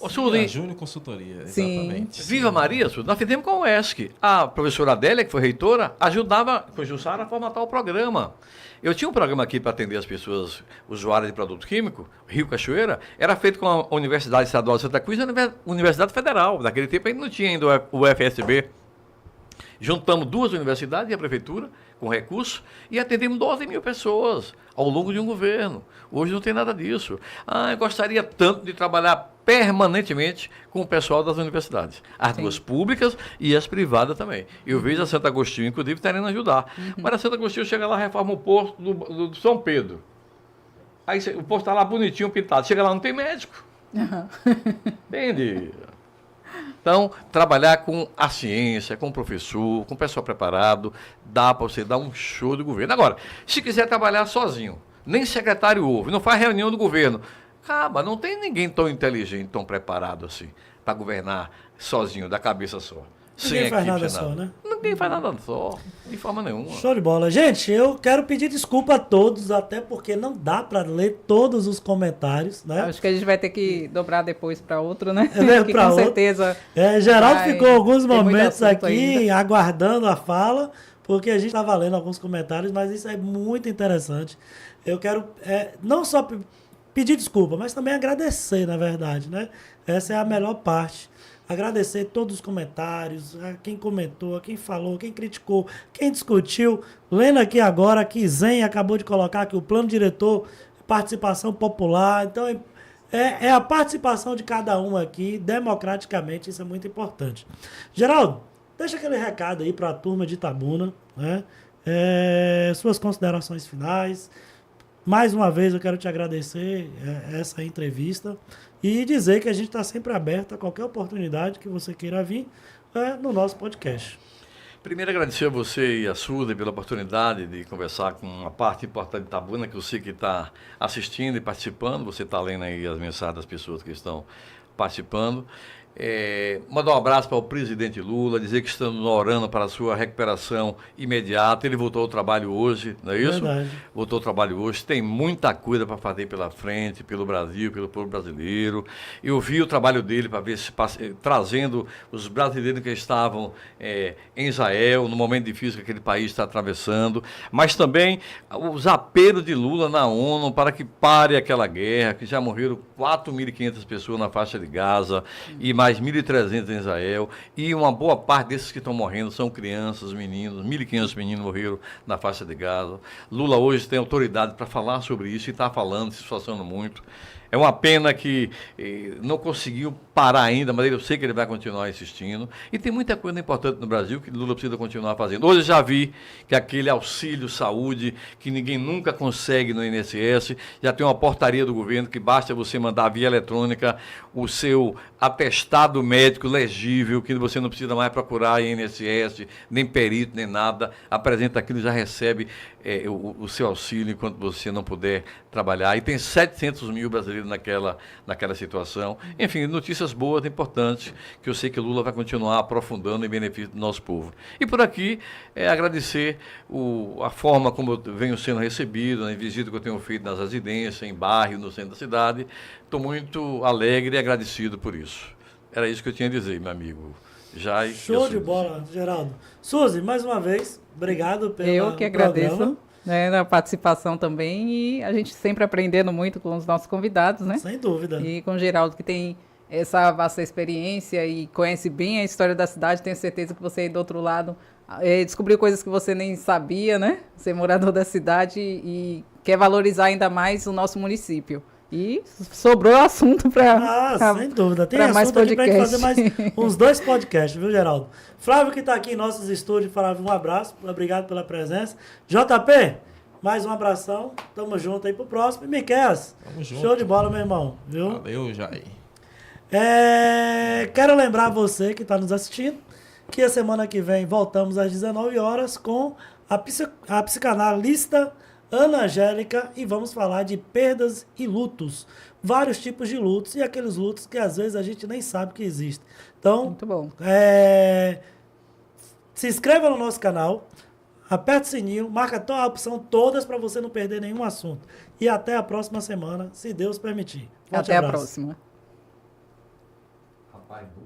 Suzy, Júnior Consultoria, Sim. exatamente. Viva Maria, Suzy, nós fizemos com o ESC. A professora Adélia, que foi reitora, ajudava com a Jussara a formatar o programa. Eu tinha um programa aqui para atender as pessoas usuárias de produto químico, Rio Cachoeira, era feito com a Universidade Estadual de Santa Cruz e a Universidade Federal. Naquele tempo ainda não tinha ainda o FSB. Juntamos 2 universidades e a prefeitura com recursos e atendemos 12 mil pessoas ao longo de um governo. Hoje não tem nada disso. Eu gostaria tanto de trabalhar permanentemente com o pessoal das universidades. As 2 públicas e as privadas também. Eu vejo a Santo Agostinho, inclusive, querendo ajudar. Mas a Santo Agostinho chega lá, reforma o posto do São Pedro. Aí o posto está lá bonitinho, pintado. Chega lá, não tem médico. Entende? Então, trabalhar com a ciência, com o professor, com o pessoal preparado, dá para você dar um show do governo. Agora, se quiser trabalhar sozinho, nem secretário houve, não faz reunião do governo, acaba, não tem ninguém tão inteligente, tão preparado assim, para governar sozinho, da cabeça só. Ninguém faz nada só, né? Ninguém faz nada só, de forma nenhuma. Show de bola. Gente, eu quero pedir desculpa a todos, até porque não dá para ler todos os comentários, né? Acho que a gente vai ter que dobrar depois para outro, né? Que com certeza. Geraldo ficou alguns tem muito momentos assunto aqui ainda. aguardando a fala, porque a gente estava lendo alguns comentários, mas isso é muito interessante. Eu quero não só pedir desculpa, mas também agradecer, na verdade, né? Essa é a melhor parte. Agradecer todos os comentários, a quem comentou, a quem falou, quem criticou, quem discutiu. Lendo aqui agora que Zen acabou de colocar que o plano diretor, participação popular. Então, é a participação de cada um aqui, democraticamente, isso é muito importante. Geraldo, deixa aquele recado aí para a turma de Itabuna, né? Suas considerações finais. Mais uma vez eu quero te agradecer essa entrevista e dizer que a gente está sempre aberto a qualquer oportunidade que você queira vir no nosso podcast. Primeiro, agradecer a você e a Suzy pela oportunidade de conversar com uma parte importante de Itabuna, que eu sei que está assistindo e participando. Você está lendo aí as mensagens das pessoas que estão participando. Mandar um abraço para o presidente Lula, dizer que estamos orando para a sua recuperação imediata. Ele voltou ao trabalho hoje, não é isso? Verdade. Voltou ao trabalho hoje. Tem muita coisa para fazer pela frente, pelo Brasil, pelo povo brasileiro. Eu vi o trabalho dele para ver se trazendo os brasileiros que estavam em Israel, no momento difícil que aquele país está atravessando, mas também os apelos de Lula na ONU para que pare aquela guerra, que já morreram 4.500 pessoas na faixa de Gaza e mais 1.300 em Israel, e uma boa parte desses que estão morrendo são crianças, meninos, 1.500 meninos morreram na faixa de Gaza. Lula hoje tem autoridade para falar sobre isso e está falando, se esforçando muito. É uma pena que não conseguiu parar ainda, mas eu sei que ele vai continuar insistindo. E tem muita coisa importante no Brasil que Lula precisa continuar fazendo. Hoje já vi que aquele auxílio saúde, que ninguém nunca consegue no INSS, já tem uma portaria do governo que basta você mandar via eletrônica o seu atestado médico legível, que você não precisa mais procurar INSS, nem perito, nem nada. Apresenta aquilo e já recebe o seu auxílio enquanto você não puder trabalhar. E tem 700 mil brasileiros naquela situação. Enfim, notícias boas, importantes, que eu sei que Lula vai continuar aprofundando em benefício do nosso povo. E por aqui, agradecer a forma como eu venho sendo recebido, na visita que eu tenho feito nas residências, em bairro, no centro da cidade. Estou muito alegre e agradecido por isso. Era isso que eu tinha a dizer, meu amigo Jai. Show de bola, Geraldo. Suzy, mais uma vez, obrigado pelo Eu que agradeço. programa. Na participação também, e a gente sempre aprendendo muito com os nossos convidados, né? Sem dúvida. E com o Geraldo, que tem essa vasta experiência e conhece bem a história da cidade, tenho certeza que você aí do outro lado descobriu coisas que você nem sabia, né? Você é morador da cidade e quer valorizar ainda mais o nosso município. E sobrou assunto para sem dúvida. Tem mais assunto aqui pra gente fazer podcast. mais uns 2 podcasts, viu, Geraldo? Flávio, que está aqui em nossos estúdios, Flávio, um abraço. Obrigado pela presença. JP, mais um abração. Tamo junto aí pro próximo. E Miqueias, Tamo junto. show de bola, meu irmão. Viu? Valeu, Jair. Quero lembrar você que está nos assistindo que a semana que vem voltamos às 19 horas com a psicanalista Ana Angélica e vamos falar de perdas e lutos. Vários tipos de lutos e aqueles lutos que às vezes a gente nem sabe que existem. Então, Muito bom. se inscreva no nosso canal, aperte o sininho, marca a opção todas para você não perder nenhum assunto. E até a próxima semana, se Deus permitir. Forte Até a abraço. próxima. Pai, do